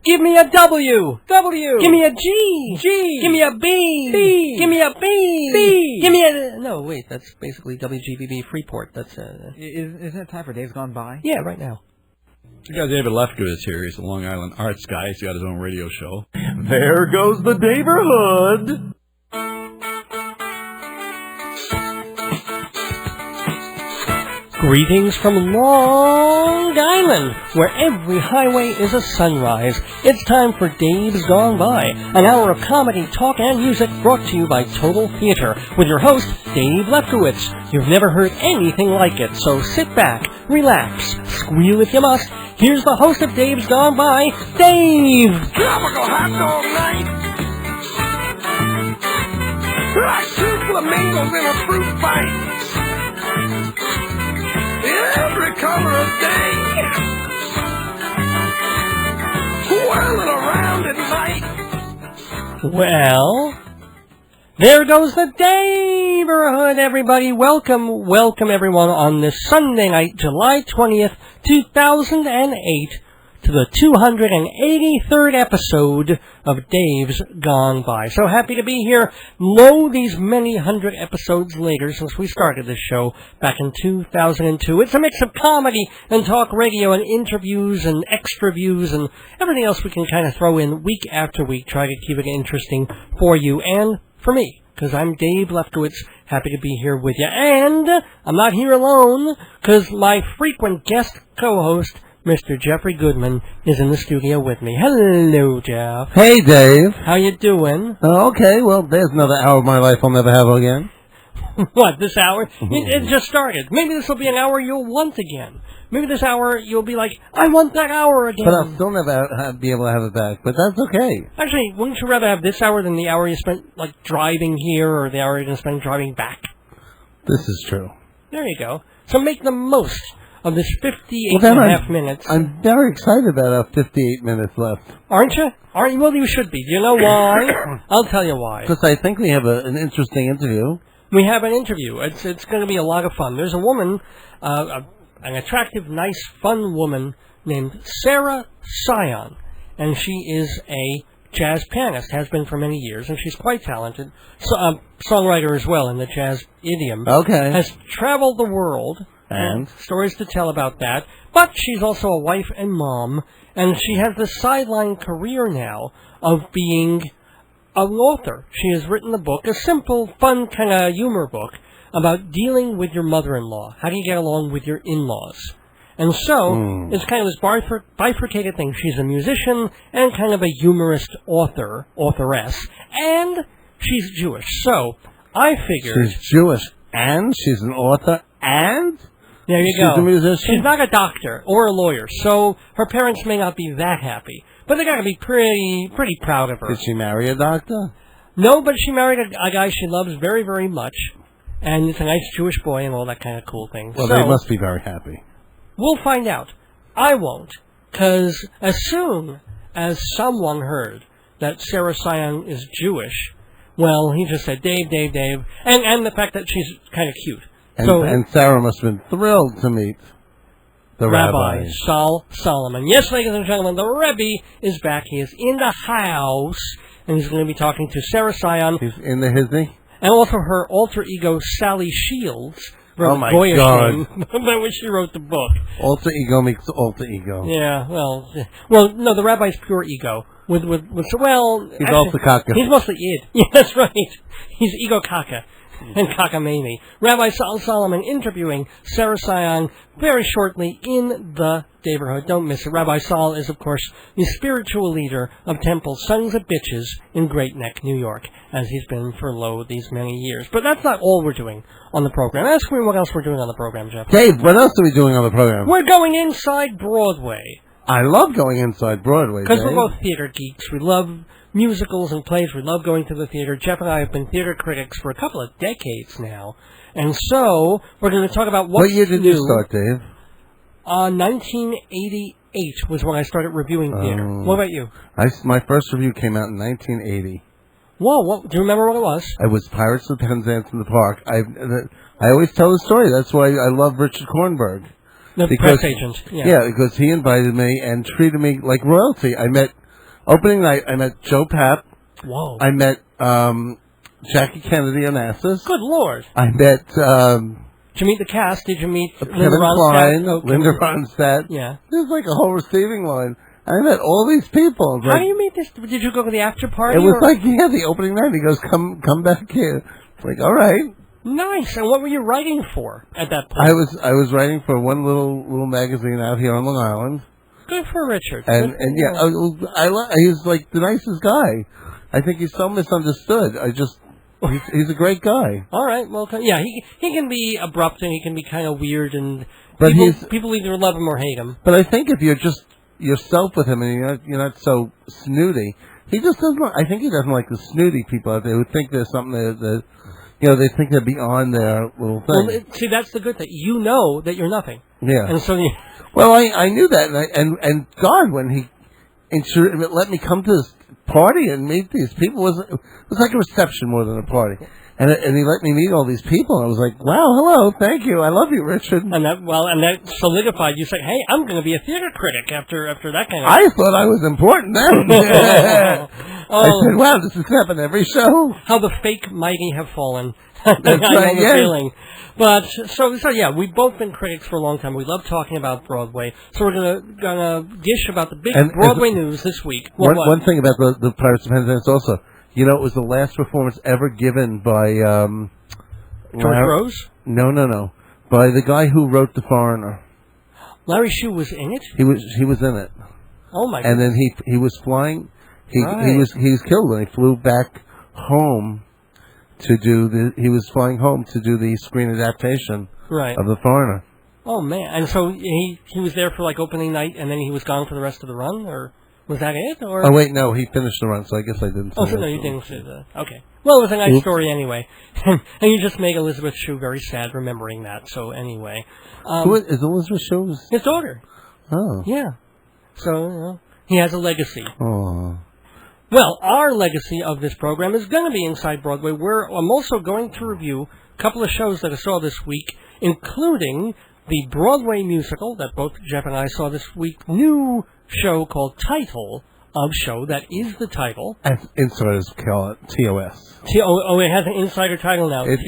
Give me a W. W. Give me a G. G. Give me a B. B. Give me a B. B. Give me a... No, wait, that's basically WGBB Freeport. That's Isn't it time for Dave's Gone By? Yeah, right now. We got David Lefkowitz here. He's a Long Island arts guy. He's got his own radio show. There goes the neighborhood. Greetings from Long Island, where every highway is a sunrise. It's time for Dave's Gone By, an hour of comedy, talk, and music brought to you by Total Theater, with your host, Dave Lefkowitz. You've never heard anything like it, so sit back, relax, squeal if you must. Here's the host of Dave's Gone By, Dave! Tropical hot dog night! Like two flamingos in a fruit fight! Every color of day, whirling around at night. Well, there goes the neighborhood, everybody. Welcome everyone on this Sunday night, July 20th, 2008, to the 283rd episode of Dave's Gone By. So happy to be here, these many hundred episodes later since we started this show back in 2002. It's a mix of comedy and talk radio and interviews and extra views and everything else we can kind of throw in week after week, try to keep it interesting for you and for me, because I'm Dave Lefkowitz, happy to be here with you. And I'm not here alone, because my frequent guest co-host, Mr. Jeffrey Goodman, is in the studio with me. Hello, Jeff. Hey, Dave. How you doing? Okay, well, there's another hour of my life I'll never have again. What, this hour? It just started. Maybe this will be an hour you'll want again. Maybe this hour you'll be like, I want that hour again. But I'll still never be able to have it back, but that's okay. Actually, wouldn't you rather have this hour than the hour you spent, like, driving here or the hour you're going to spend driving back? This is true. There you go. So make the most of this 58 and a half minutes. I'm very excited about our 58 minutes left. Aren't you? Well, you should be. Do you know why? I'll tell you why. Because I think we have an interesting interview. We have an interview. It's going to be a lot of fun. There's a woman, an attractive, nice, fun woman named Sarah Cion, and she is a jazz pianist, has been for many years, and she's quite talented. Songwriter as well in the jazz idiom. Okay. Has traveled the world. And stories to tell about that. But she's also a wife and mom, and she has the sideline career now of being an author. She has written a book, a simple, fun kind of humor book, about dealing with your mother-in-law. How do you get along with your in-laws? And so, it's kind of this bifurcated thing. She's a musician and kind of a humorist authoress, and she's Jewish. So, I figured... She's Jewish, and she's an author, and... There you go. She's a musician? She's not a doctor or a lawyer, so her parents may not be that happy. But they got to be pretty proud of her. Did she marry a doctor? No, but she married a guy she loves very, very much. And it's a nice Jewish boy and all that kind of cool thing. Well, so, they must be very happy. We'll find out. I won't, because as soon as someone heard that Sarah Cion is Jewish, well, he just said, Dave, and the fact that she's kind of cute. And Sarah must have been thrilled to meet the Rabbi Sol Solomon. Yes, ladies and gentlemen, the Rebbe is back. He is in the house, and he's going to be talking to Sarah Cion. He's in the hizzy? And also her alter ego, Sally Shields. Oh, my God. About when she wrote the book. Alter ego makes alter ego. Yeah, well, no, the Rabbi's pure ego. He's also caca. He's mostly id. Yeah, that's right. He's ego caca. And cockamamie. Rabbi Sol Solomon interviewing Sarah Cion very shortly in the neighborhood. Don't miss it. Rabbi Sol is, of course, the spiritual leader of Temple Sons of Bitches in Great Neck, New York, as he's been for these many years. But that's not all we're doing on the program. Ask me what else we're doing on the program, Jeff. Dave, what else are we doing on the program? We're going inside Broadway. I love going inside Broadway, because we're both theater geeks. We love musicals and plays. We love going to the theater. Jeff and I have been theater critics for a couple of decades now. And so, we're going to talk about what year did you start, Dave? 1988 was when I started reviewing theater. What about you? My first review came out in 1980. Whoa, do you remember what it was? It was Pirates of Penzance in the Park. I always tell the story. That's why I love Richard Kornberg. The press agent. Yeah, because he invited me and treated me like royalty. I met Opening night, I met Joe Papp. Whoa. I met Jackie Kennedy Onassis. Good Lord. I met Did you meet the cast? Did you meet Kevin Linda Klein, Ronstadt? Linda Ronstadt. Yeah. There's like a whole receiving line. I met all these people. How do you meet this? Did you go to the after party? It was like, the opening night. He goes, come back here. It's like, all right. Nice. And what were you writing for at that point? I was writing for one little magazine out here on Long Island. Good for Richard. And he's like the nicest guy. I think he's so misunderstood. He's a great guy. All right. Well, yeah, he can be abrupt and he can be kind of weird, and but people either love him or hate him. But I think if you're just yourself with him and you're not so snooty, he just doesn't. I think he doesn't like the snooty people out there who think there's something that they think they're beyond their little thing. Well, see, that's the good thing. You know that you're nothing. Yeah. And so well, I knew that, and God, when he let me come to this party and meet these people, it was like a reception more than a party. And he let me meet all these people. I was like, wow, hello, thank you, I love you, Richard. And that solidified. You say, hey, I'm going to be a theater critic after that kind of. I thought I was important then. I said, wow, this is happening every show. How the fake mighty have fallen. That's I know right, the yeah. feeling. But so yeah, we've both been critics for a long time. We love talking about Broadway. So we're gonna dish about the big Broadway news this week. One thing about the Pirates of Penzance also, it was the last performance ever given by George Rose? No. By the guy who wrote The Foreigner. Larry Shue was in it? He was in it. Oh my god. And then he was flying he was killed when he flew back home he was flying home to do the screen adaptation of The Foreigner. Oh man. And so he was there for like opening night and then he was gone for the rest of the run, or was that it? Or oh wait, no, he finished the run, so I guess I didn't. Oh, so no, you didn't see that. Okay. Well, it was a nice story anyway, and you just make Elizabeth Shue very sad remembering that. So anyway, who is Elizabeth Shue? His daughter. Oh. Yeah. So he has a legacy. Oh. Well, our legacy of this program is going to be Inside Broadway, where I'm also going to review a couple of shows that I saw this week, including the Broadway musical that both Jeff and I saw this week, new show called Title of Show, that is the title. As insiders call it, TOS. It has an insider title now. It's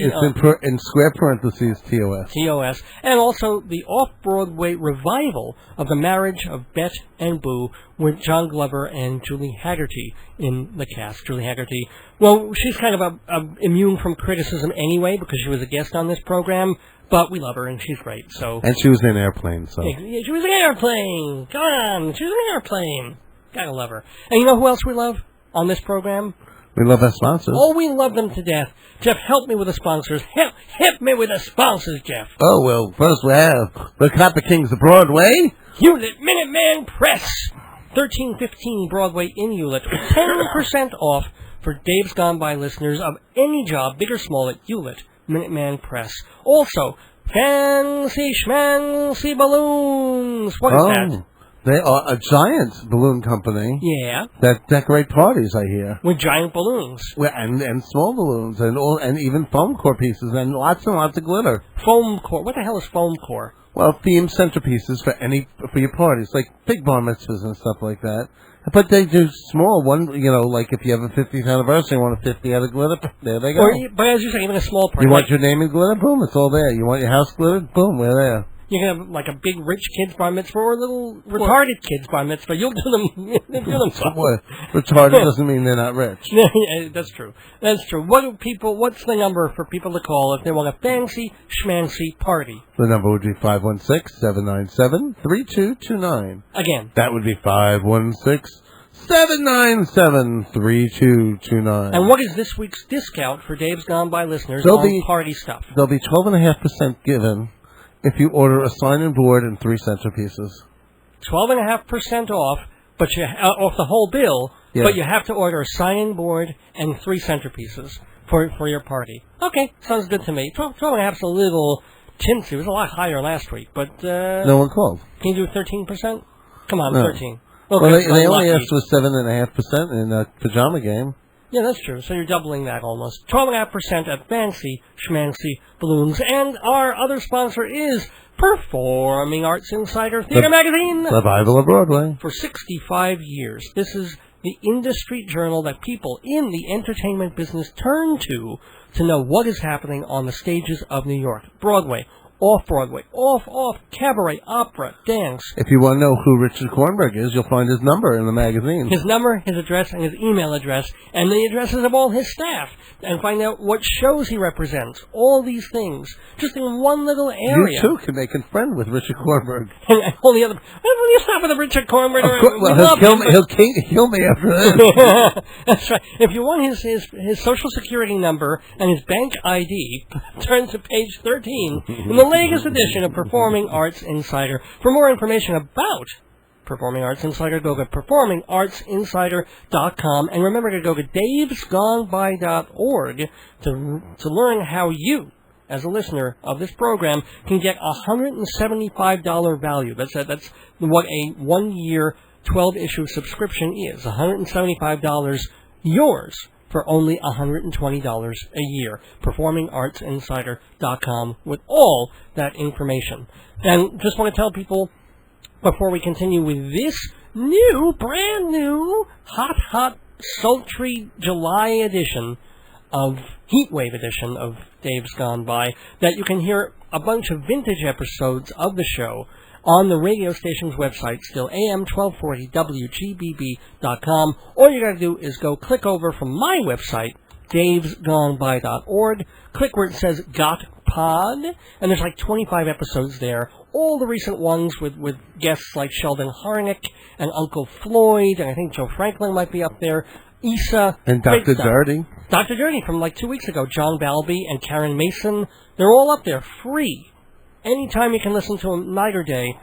in square parentheses, TOS. TOS. And also the off-Broadway revival of The Marriage of Bette and Boo with John Glover and Julie Haggerty in the cast. Julie Haggerty, well, she's kind of immune from criticism anyway because she was a guest on this program, but we love her and she's great. So. And she was in Airplane, so. Yeah, she was in Airplane! Come on! She was in Airplane! Gotta love her. And you know who else we love on this program? We love our sponsors. Oh, we love them to death. Jeff, help me with the sponsors. Hit me with the sponsors, Jeff. Oh, well, first we have the Copper Kings of Broadway. Hewlett Minuteman Press. 1315 Broadway in Hewlett. 10% off for Dave's Gone By listeners of any job, big or small, at Hewlett Minuteman Press. Also, Fancy Schmancy Balloons. What is that? They are a giant balloon company. Yeah. That decorate parties, I hear. With giant balloons. And small balloons and even foam core pieces and lots of glitter. Foam core. What the hell is foam core? Well, themed centerpieces for your parties, like big bar mitzvahs and stuff like that. But they do small one, like if you have a 50th anniversary, you want a 50 out of glitter, there they go. But as you say, even a small party. You want your name in glitter? Boom, it's all there. You want your house glittered? Boom, we're there. You can have like a big rich kid's bar mitzvah or a little retarded kid's bar mitzvah. You'll do them. What? Retarded doesn't mean they're not rich. Yeah, that's true. That's true. What's the number for people to call if they want a fancy schmancy party? The number would be 516-797-3229. Again. That would be 516-797-3229. And what is this week's discount for Dave's Gone By listeners on party stuff? There'll be 12.5% given if you order a sign-in board and 3 centerpieces. 12.5% off, but off the whole bill, yeah. But you have to order a sign-in board and 3 centerpieces for your party. Okay, sounds good to me. 12.5 is a little chintzy. It was a lot higher last week, but... no one called. Can you do 13%? Come on, no. 13. Okay, well, they only asked for 7.5% in a pajama game. Yeah, that's true. So you're doubling that almost. 12.5% at Fancy Schmancy Balloons. And our other sponsor is Performing Arts Insider Theater Magazine. The Bible of Broadway. For 65 years. This is the industry journal that people in the entertainment business turn to know what is happening on the stages of New York. Broadway, off-Broadway, off, cabaret, opera, dance. If you want to know who Richard Kornberg is, you'll find his number in the magazine. His number, his address, and his email address, and the addresses of all his staff, and find out what shows he represents. All these things, just in one little area. You, too, can make a friend with Richard Kornberg. And all the other... Will you stop with the Richard Kornberg? Of course, well, he'll kill me after this. That's right. If you want his Social Security number and his bank ID, turn to page 13 in the latest edition of Performing Arts Insider. For more information about Performing Arts Insider, go to performingartsinsider.com, and remember to go to davesgoneby.org to learn how you, as a listener of this program, can get a $175 value. That's what a 1-year, 12-issue subscription is. $175 yours for only $120 a year. PerformingArtsInsider.com with all that information. And just want to tell people, before we continue with this brand new, hot, sultry July edition of Heatwave edition of Dave's Gone By, that you can hear a bunch of vintage episodes of the show on the radio station's website, still AM 1240 WGBB.com. All you got to do is go click over from my website, davesgoneby.org, click where it says Got Pod, and there's like 25 episodes there. All the recent ones with guests like Sheldon Harnick and Uncle Floyd, and I think Joe Franklin might be up there. Issa. And Dr. Dirty. Dr. Dirty from like 2 weeks ago. John Balby and Karen Mason. They're all up there, free. Anytime you can listen to them, night or day,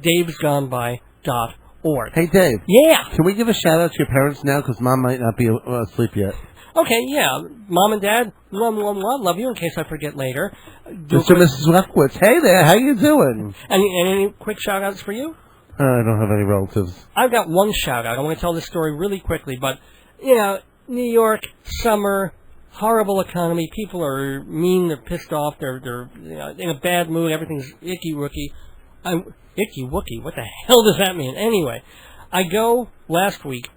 davesgoneby.org. Hey, Dave. Yeah. Can we give a shout-out to your parents now? Because Mom might not be asleep yet. Okay, yeah. Mom and Dad, love you in case I forget later. Mr. and Mrs. Lefkowitz. Hey there, how you doing? Any quick shout-outs for you? I don't have any relatives. I've got one shout-out. I want to tell this story really quickly, but, New York, summer, horrible economy. People are mean, they're pissed off, they're in a bad mood, everything's icky-wookie. Icky-wookie? What the hell does that mean? Anyway, I go last week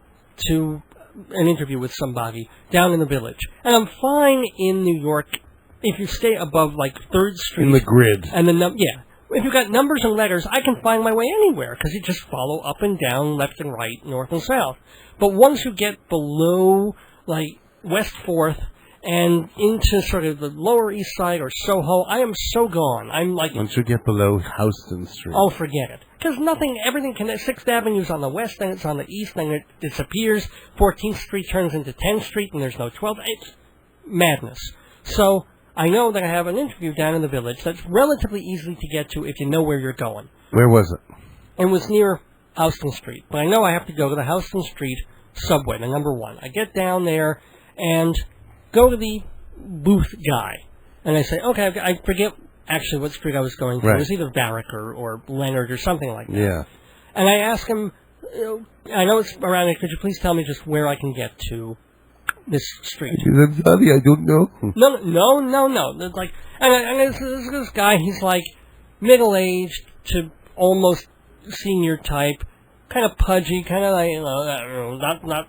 to an interview with somebody down in the Village, and I'm fine in New York if you stay above, 3rd Street. In the grid. And yeah. If you've got numbers and letters, I can find my way anywhere, because you just follow up and down, left and right, north and south. But once you get below, West 4th, and into sort of the Lower East Side or Soho, I am so gone. I'm like... Once you get below Houston Street. Oh, forget it. Because everything connects. 6th Avenue's on the west, then it's on the east, then it disappears. 14th Street turns into 10th Street, and there's no 12th. It's madness. So, I know that I have an interview down in the Village that's relatively easy to get to if you know where you're going. Where was it? It was near Houston Street. But I know I have to go to the Houston Street subway, the number 1. I get down there and go to the booth guy. And I say, okay, I forget actually what street I was going to. Right. It was either Varick or Leonard or something like that. Yeah. And I ask him, I know it's around here, could you please tell me just where I can get to this street? I'm sorry, I don't know. No. There's and this guy, he's middle-aged to almost senior type, kind of pudgy, kind of not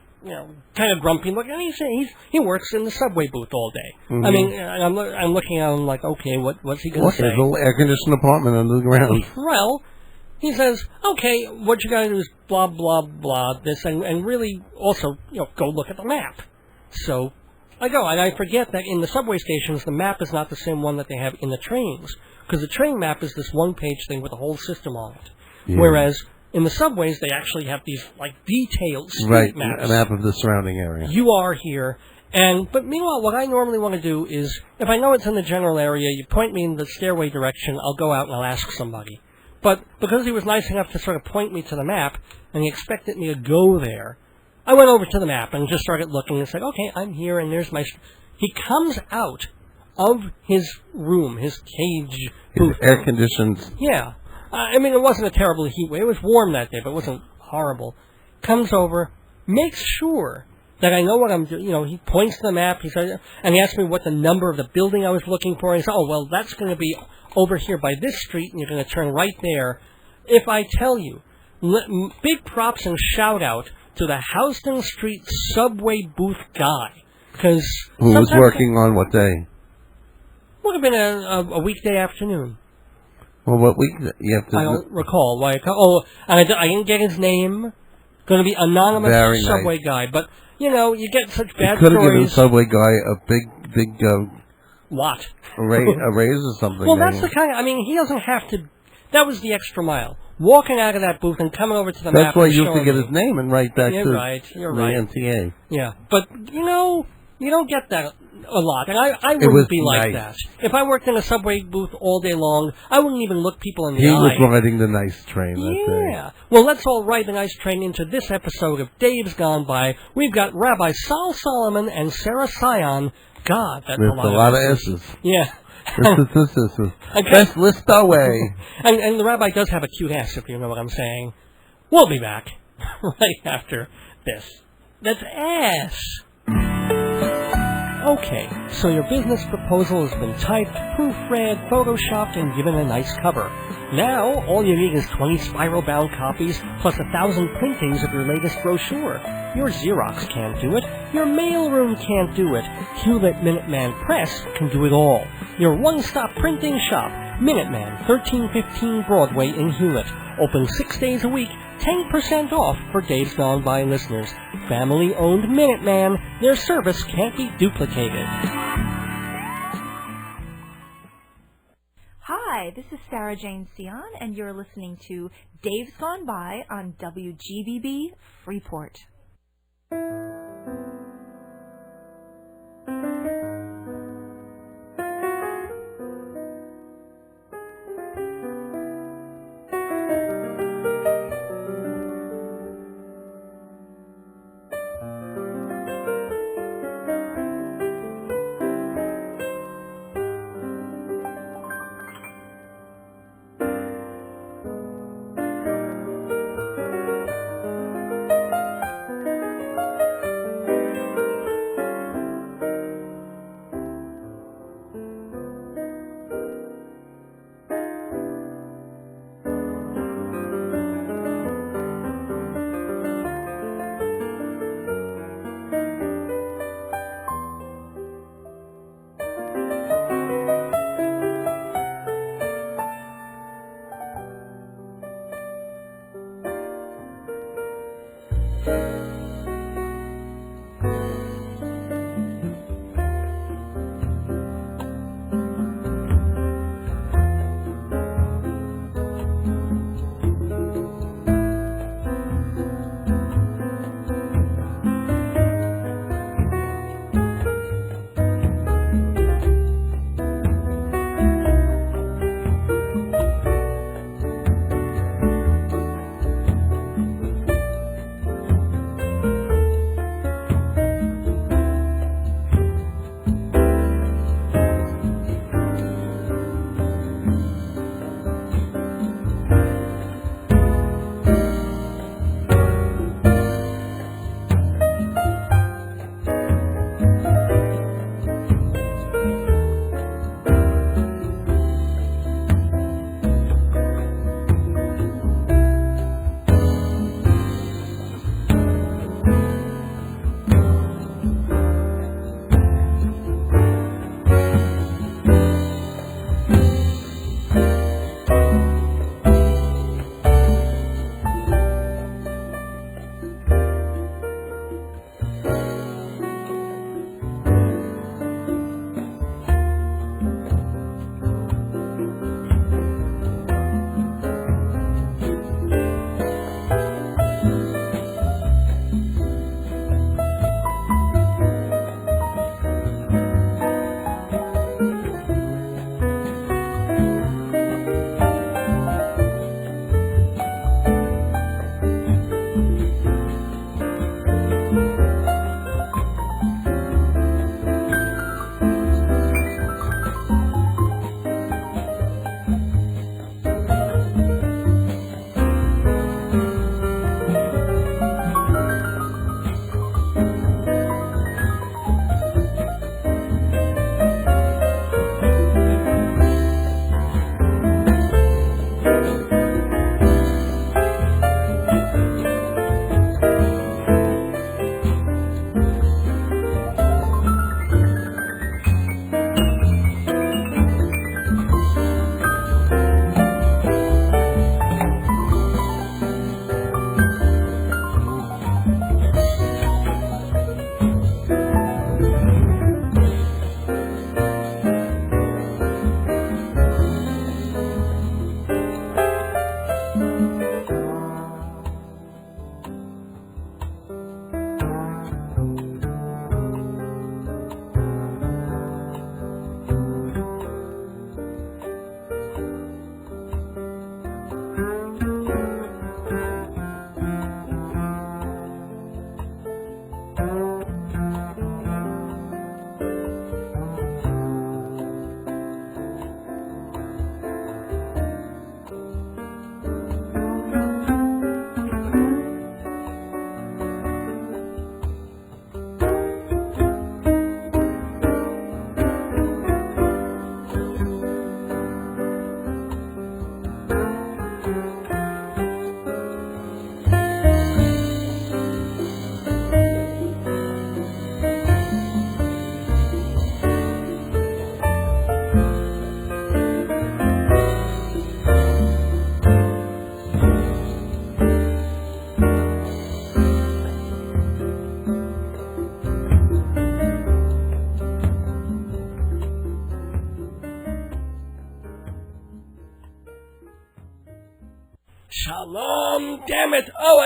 kind of grumpy looking. And he works in the subway booth all day. Mm-hmm. I mean, I'm looking at him okay, what's he going to say? There's a little air-conditioned apartment under the ground. Well, he says, okay, what you got to do is blah, blah, blah, this, and really also, go look at the map. So I go, and I forget that in the subway stations, the map is not the same one that they have in the trains, because the train map is this one-page thing with the whole system on it. Yeah. Whereas in the subways, they actually have these, detailed street maps. A map of the surrounding area. You are here. But meanwhile, what I normally want to do is, if I know it's in the general area, you point me in the stairway direction, I'll go out and I'll ask somebody. But because he was nice enough to sort of point me to the map, and he expected me to go there, I went over to the map and just started looking and said, okay, I'm here, and there's my... He comes out of his room, his cage. His air-conditioned... Yeah. I mean, it wasn't a terrible heat wave. It was warm that day, but it wasn't horrible. Comes over, makes sure that I know what I'm doing. He points to the map, and he asked me what the number of the building I was looking for. And he said, oh, well, that's going to be over here by this street, and you're going to turn right there. If I tell you, big props and shout-out to the Houston Street subway booth guy. Because who was working on what day? Would have been a weekday afternoon. Well, what week? You have to. I don't recall why. I didn't get his name. Going to be anonymous Very subway nice. guy, but you know, you get such bad could have given stories. the subway guy a big What? a raise or something. Well, that's the kind. I mean, he doesn't have to. That was the extra mile. Walking out of that booth and coming over to the map. That's why and you have to showing get me. his name and write back You're to right. You're the right. NTA. Yeah, but you know, you don't get that a lot, and I wouldn't be like that. If I worked in a subway booth all day long, I wouldn't even look people in the eye. He was riding the nice train that day. Yeah. Well, let's all ride the nice train into this episode of Dave's Gone By. We've got Rabbi Sol Solomon and Sarah Cion. God, that's With a lot of S's. Yeah. Let's list our way. And the rabbi does have a cute ass, if you know what I'm saying. We'll be back right after this. That's ass. Okay, so your business proposal has been typed, proofread, photoshopped, and given a nice cover. Now, all you need is 20 spiral-bound copies, plus 1,000 printings of your latest brochure. Your Xerox can't do it. Your mailroom can't do it. Hewlett Minuteman Press can do it all. Your one-stop printing shop, Minuteman, 1315 Broadway in Hewlett. Open 6 days a week, 10% off for Dave's Gone By listeners. Family-owned Minuteman. Their service can't be duplicated. Hi, this is Sarah Jane Cion, and you're listening to Dave's Gone By on WGBB Freeport.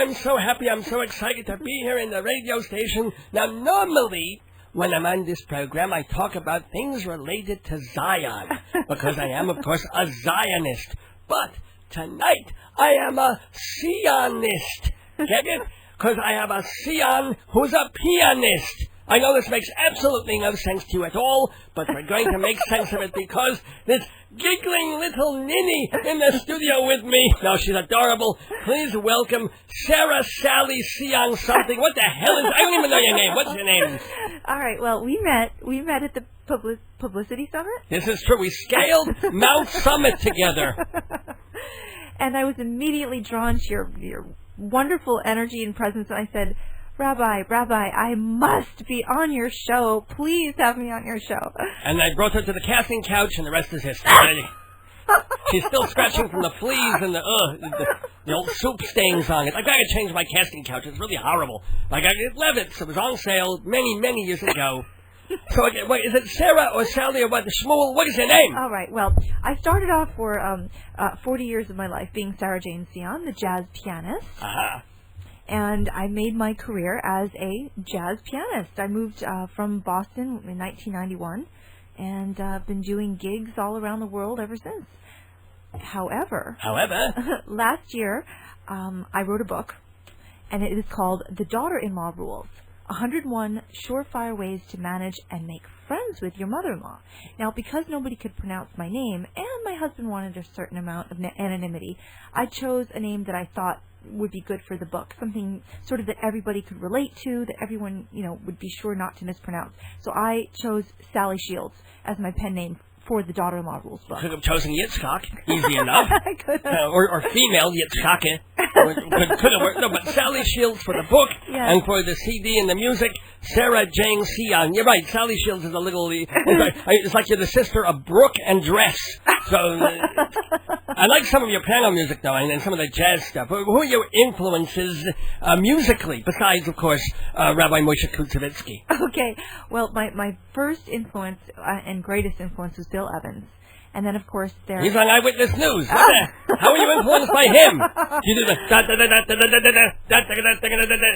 I'm so happy. I'm so excited to be here in the radio station. Now, normally, when I'm on this program, I talk about things related to Zion, because I am, of course, a Zionist. But tonight, I am a Sionist. Get it? Because I have a Cion who's a pianist. I know this makes absolutely no sense to you at all, but we're going to make sense of it because this giggling little ninny in the studio with me. Now, she's adorable. Please welcome Sarah Sally Cion something. What the hell is... I don't even know your name. What's your name? All right, well, we met at the Publicity Summit. This is true. We scaled Mount Summit together. And I was immediately drawn to your wonderful energy and presence, and I said, Rabbi, I must be on your show. Please have me on your show. And I brought her to the casting couch, and the rest is history. She's still scratching from the fleas and the old soup stains on it. I gotta change my casting couch. It's really horrible. Like, at Lefkowitz, it was on sale many years ago. So, wait, is it Sarah or Sally or what? Shmuel, what is your name? All right, well, I started off for 40 years of my life being Sarah Jane Cion, the jazz pianist. Uh-huh. And I made my career as a jazz pianist. I moved from Boston in 1991 and been doing gigs all around the world ever since. However, last year I wrote a book, and it is called The Daughter-in-Law Rules, 101 Surefire Ways to Manage and Make Friends with Your Mother-in-Law. Now, because nobody could pronounce my name, and my husband wanted a certain amount of anonymity, I chose a name that I thought would be good for the book, something sort of that everybody could relate to, that everyone, would be sure not to mispronounce. So I chose Sally Shields as my pen name for the Daughter-in-Law Rules book. Could have chosen Yitzchak, easy enough. I could have. Or female Yitzchake. Could have worked. No, but Sally Shields for the book, yes. And for the CD and the music, Sarah Jane Cion. You're right, Sally Shields is a little... It's like you're the sister of Brooke and Dress. So, I like some of your piano music, though, and some of the jazz stuff. Who are your influences musically, besides, of course, Rabbi Moshe Kutzevitsky? Okay, well, my first influence and greatest influence was Bill Evans. And then, of course, there... He's on Eyewitness News. How are you influenced by him? You do the...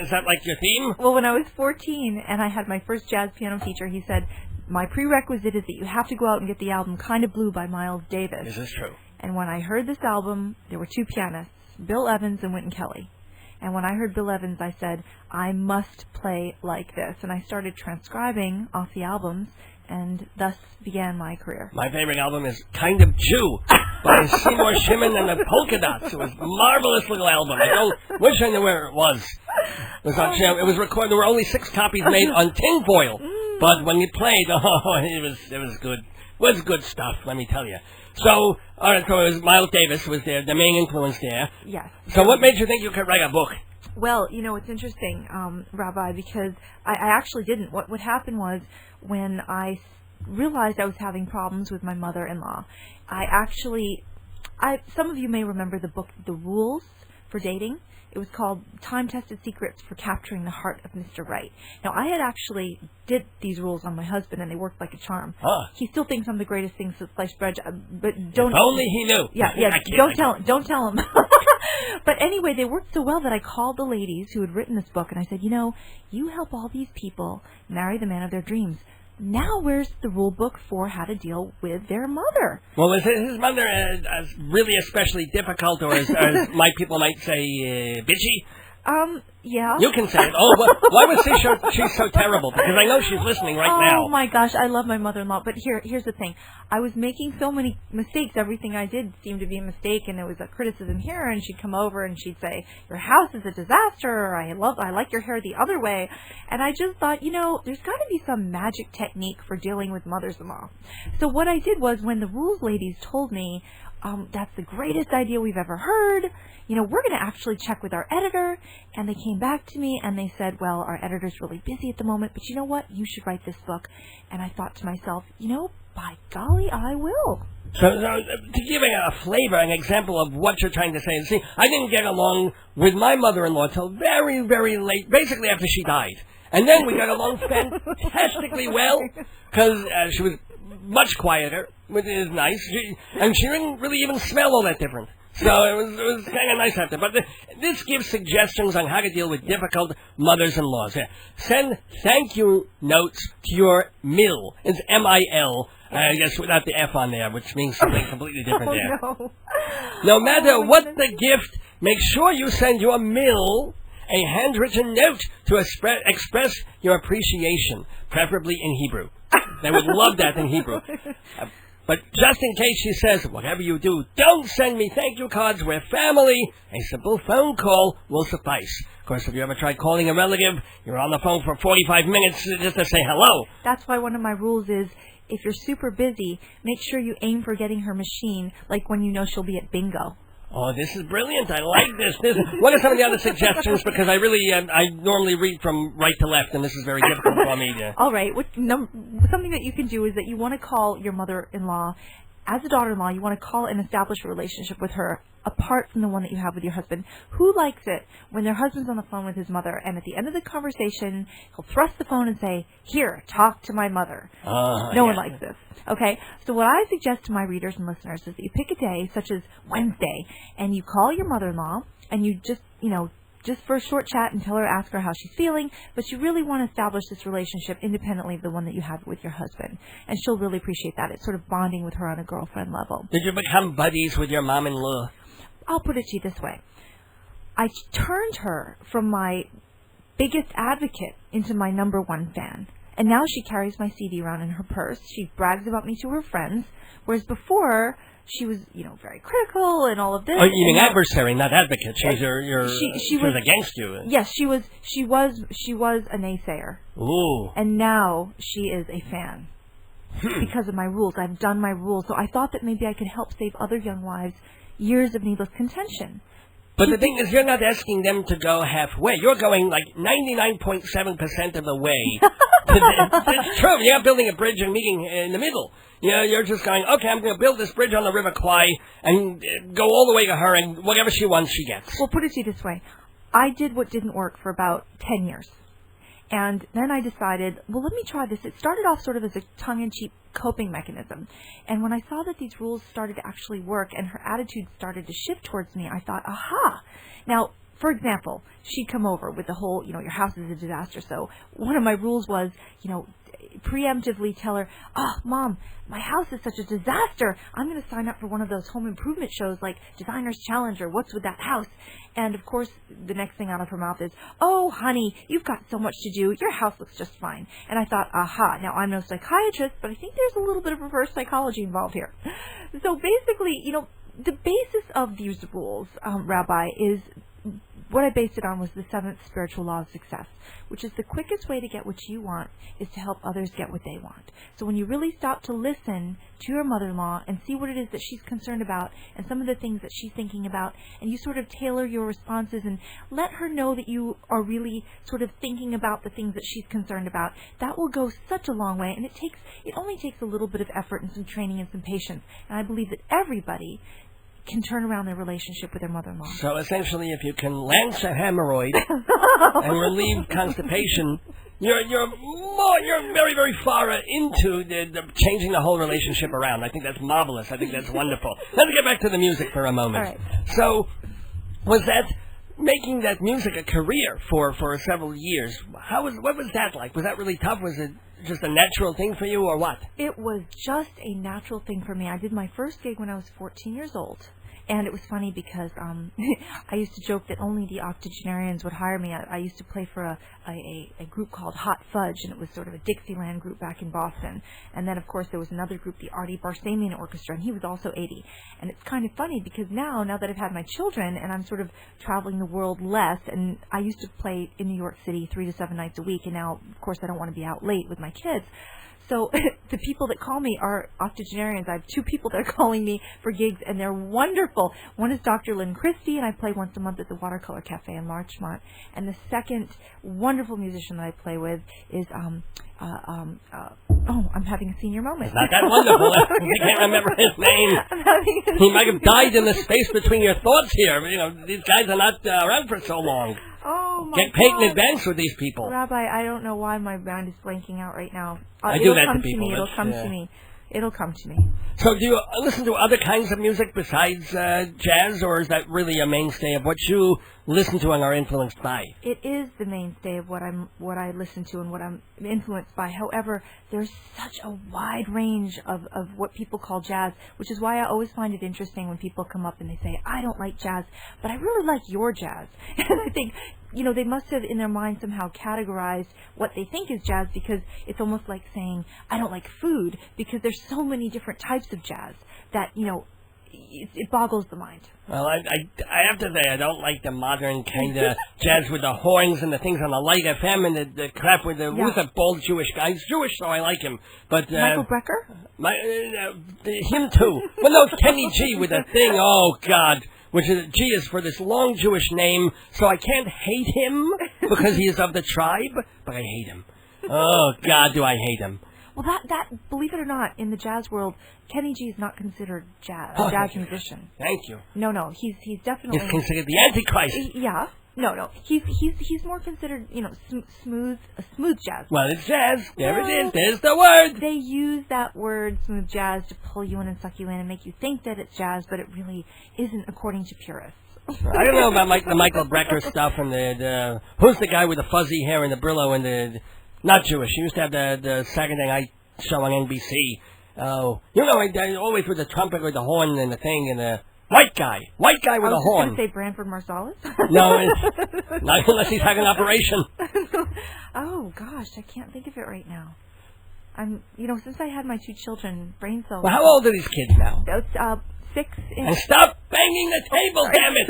Is that like your theme? Well, when I was 14 and I had my first jazz piano teacher, he said, my prerequisite is that you have to go out and get the album Kind of Blue by Miles Davis. Is this true? And when I heard this album, there were two pianists, Bill Evans and Wynton Kelly. And when I heard Bill Evans, I said, I must play like this. And I started transcribing off the albums, and thus began my career. My favorite album is Kind of Jew by Seymour Shimon and the Polka Dots. It was a marvelous little album. I wish I knew where it was. It was recorded. There were only 6 copies made on tinfoil. But when you played, it was good. It was good stuff, let me tell you. So, all right, so it was Miles Davis was there, the main influence there. Yes. So what made you think you could write a book? Well, it's interesting, Rabbi, because I actually didn't. What happened was when I realized I was having problems with my mother-in-law, some of you may remember the book, The Rules for Dating. It was called Time-Tested Secrets for Capturing the Heart of Mr. Right. Now, I had actually did these rules on my husband, and they worked like a charm. Huh. He still thinks I'm the greatest thing since sliced bread, but don't... If only he knew. Yeah, don't tell him. But anyway, they worked so well that I called the ladies who had written this book, and I said, you help all these people marry the man of their dreams. Now where's the rule book for how to deal with their mother? Well, is his mother really especially difficult, or as my people might say, bitchy? Yeah. You can say it. Oh, why was she so terrible? Because I know she's listening right now. Oh, my gosh, I love my mother-in-law. But here's the thing. I was making so many mistakes. Everything I did seemed to be a mistake, and there was a criticism here, and she'd come over and she'd say, your house is a disaster, or I like your hair the other way. And I just thought, there's got to be some magic technique for dealing with mothers-in-law. So what I did was, when the rules ladies told me, that's the greatest idea we've ever heard, we're going to actually check with our editor. And they came back to me and they said, well, our editor's really busy at the moment, but you know what? You should write this book. And I thought to myself, by golly, I will. So to give a flavor, an example of what you're trying to say, see, I didn't get along with my mother-in-law till very, very late, basically after she died. And then we got along fantastically well, because she was much quieter, which is nice, and she didn't really even smell all that different. So it was kind of nice after. But this gives suggestions on how to deal with difficult mothers-in-laws. Here, send thank you notes to your MIL. It's MIL. I guess without the F on there, which means something completely different there. No. No matter what the gift, make sure you send your MIL a handwritten note to express your appreciation, preferably in Hebrew. They would love that in Hebrew. But just in case she says, whatever you do, don't send me thank you cards. We're family. A simple phone call will suffice. Of course, if you ever tried calling a relative, you're on the phone for 45 minutes just to say hello. That's why one of my rules is, if you're super busy, make sure you aim for getting her machine, like when you know she'll be at bingo. Oh, this is brilliant. I like this. What are some of the other suggestions? Because I really, I normally read from right to left, and this is very difficult for me. All right. Something that you can do is that you want to call your mother-in-law. As a daughter-in-law, you want to call and establish a relationship with her apart from the one that you have with your husband. Who likes it when their husband's on the phone with his mother, and at the end of the conversation, he'll thrust the phone and say, here, talk to my mother. No one likes this. Okay, so what I suggest to my readers and listeners is that you pick a day, such as Wednesday, and you call your mother-in-law, and you just for a short chat and ask her how she's feeling, but you really want to establish this relationship independently of the one that you have with your husband. And she'll really appreciate that. It's sort of bonding with her on a girlfriend level. Did you become buddies with your mom-in-law? I'll put it to you this way. I turned her from my biggest advocate into my number one fan. And now she carries my CD around in her purse. She brags about me to her friends, whereas before she was, very critical and all of this. Oh, you mean adversary, not advocate. She was she was against you. Yes, she was a naysayer. Ooh. And now she is a fan. Because of my rules. I've done my rules. So I thought that maybe I could help save other young wives years of needless contention. But the thing is, you're not asking them to go halfway. You're going like 99.7% of the way. It's true. You're not building a bridge and meeting in the middle. You're just going, okay, I'm going to build this bridge on the River Kwai and go all the way to her, and whatever she wants, she gets. Well, put it to you this way. I did what didn't work for about 10 years. And then I decided, well, let me try this. It started off sort of as a tongue-in-cheek coping mechanism. And when I saw that these rules started to actually work and her attitude started to shift towards me, I thought, aha. Now, for example, she'd come over with the whole, your house is a disaster. So one of my rules was, preemptively tell her, oh, Mom, my house is such a disaster. I'm going to sign up for one of those home improvement shows like Designer's Challenge or What's With That House. And, of course, the next thing out of her mouth is, oh, honey, you've got so much to do. Your house looks just fine. And I thought, aha, now I'm no psychiatrist, but I think there's a little bit of reverse psychology involved here. So basically, the basis of these rules, Rabbi, is what I based it on was the seventh spiritual law of success, which is the quickest way to get what you want is to help others get what they want. So when you really stop to listen to your mother-in-law and see what it is that she's concerned about and some of the things that she's thinking about, and you sort of tailor your responses and let her know that you are really sort of thinking about the things that she's concerned about, that will go such a long way. And it only takes a little bit of effort and some training and some patience. And I believe that everybody can turn around their relationship with their mother-in-law. So essentially, if you can lance a hemorrhoid and relieve constipation, you're very, very far into the changing the whole relationship around. I think that's marvelous. I think that's wonderful. Let's get back to the music for a moment. All right. So, was that making that music a career for several years? What was that like? Was that really tough? Was it just a natural thing for you, or what? It was just a natural thing for me. I did my first gig when I was 14 years old. And it was funny because I used to joke that only the octogenarians would hire me. I used to play for a group called Hot Fudge, and it was sort of a Dixieland group back in Boston. And then, of course, there was another group, the Artie Barsamian Orchestra, and he was also 80. And it's kind of funny because now that I've had my children and I'm sort of traveling the world less, and I used to play in New York City 3 to 7 nights a week, and now, of course, I don't want to be out late with my kids. So the people that call me are octogenarians. I have two people that are calling me for gigs, and they're wonderful. One is Dr. Lynn Christie, and I play once a month at the Watercolor Cafe in Larchmont. And the second wonderful musician that I play with is, I'm having a senior moment. It's not that wonderful. I can't remember his name. He might have died in the space between your thoughts here. These guys are not around for so long. Oh, my Get paid God. in advance with these people. Rabbi, I don't know why my mind is blanking out right now. I do that to people. It'll come to me. It'll come to me. So do you listen to other kinds of music besides jazz, or is that really a mainstay of what you listen to and are influenced by? It is the mainstay of what I listen to and what I'm influenced by. However, there's such a wide range of what people call jazz, which is why I always find it interesting when people come up and they say, I don't like jazz, but I really like your jazz. And I think, they must have in their mind somehow categorized what they think is jazz, because it's almost like saying, I don't like food, because there's so many different types of jazz that, it boggles the mind. Well, I have to say, I don't like the modern kind of jazz with the horns and the things on the Light FM and the crap with the who's that bald Jewish guy? He's Jewish, so I like him. But Michael Brecker? Him too. Well, no, it's Kenny G with the thing. Oh God. Which is, G is for this long Jewish name, so I can't hate him because he is of the tribe, but I hate him. Oh, God, do I hate him. Well, that believe it or not, in the jazz world, Kenny G is not considered a jazz musician. Thank you. No, he's definitely... He's considered the Antichrist. Yeah. No. He's more considered, smooth jazz. Well, it's jazz. There it is. There's the word. They use that word, smooth jazz, to pull you in and suck you in and make you think that it's jazz, but it really isn't, according to purists. I don't know about the Michael Brecker stuff and the who's the guy with the fuzzy hair and the Brillo and the not Jewish. He used to have the Saturday night show on NBC. Oh, I always with the trumpet with the horn and the thing and the. White guy with a horn. I was going to say Branford Marsalis. No, not unless he's having an operation. Oh, gosh, I can't think of it right now. Since I had my two children, brain cells... Well, how old are these kids now? 6 and stop banging the table, damn it!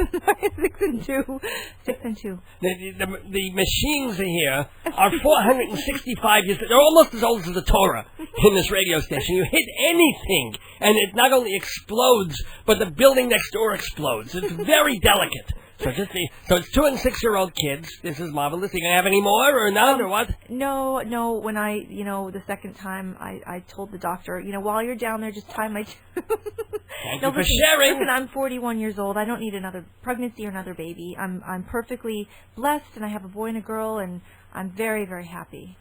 6 and 2. The machines here are 465 years. They're almost as old as the Torah in this radio station. You hit anything, and it not only explodes, but the building next door explodes. It's very delicate. So it's 2 and 6-year-old kids. This is marvelous. Are you gonna have any more or none or what? No. When I, the second time, I told the doctor, while you're down there, just tie my. Thank you for sharing. Listen, I'm 41 years old. I don't need another pregnancy or another baby. I'm perfectly blessed, and I have a boy and a girl, and I'm very, very happy.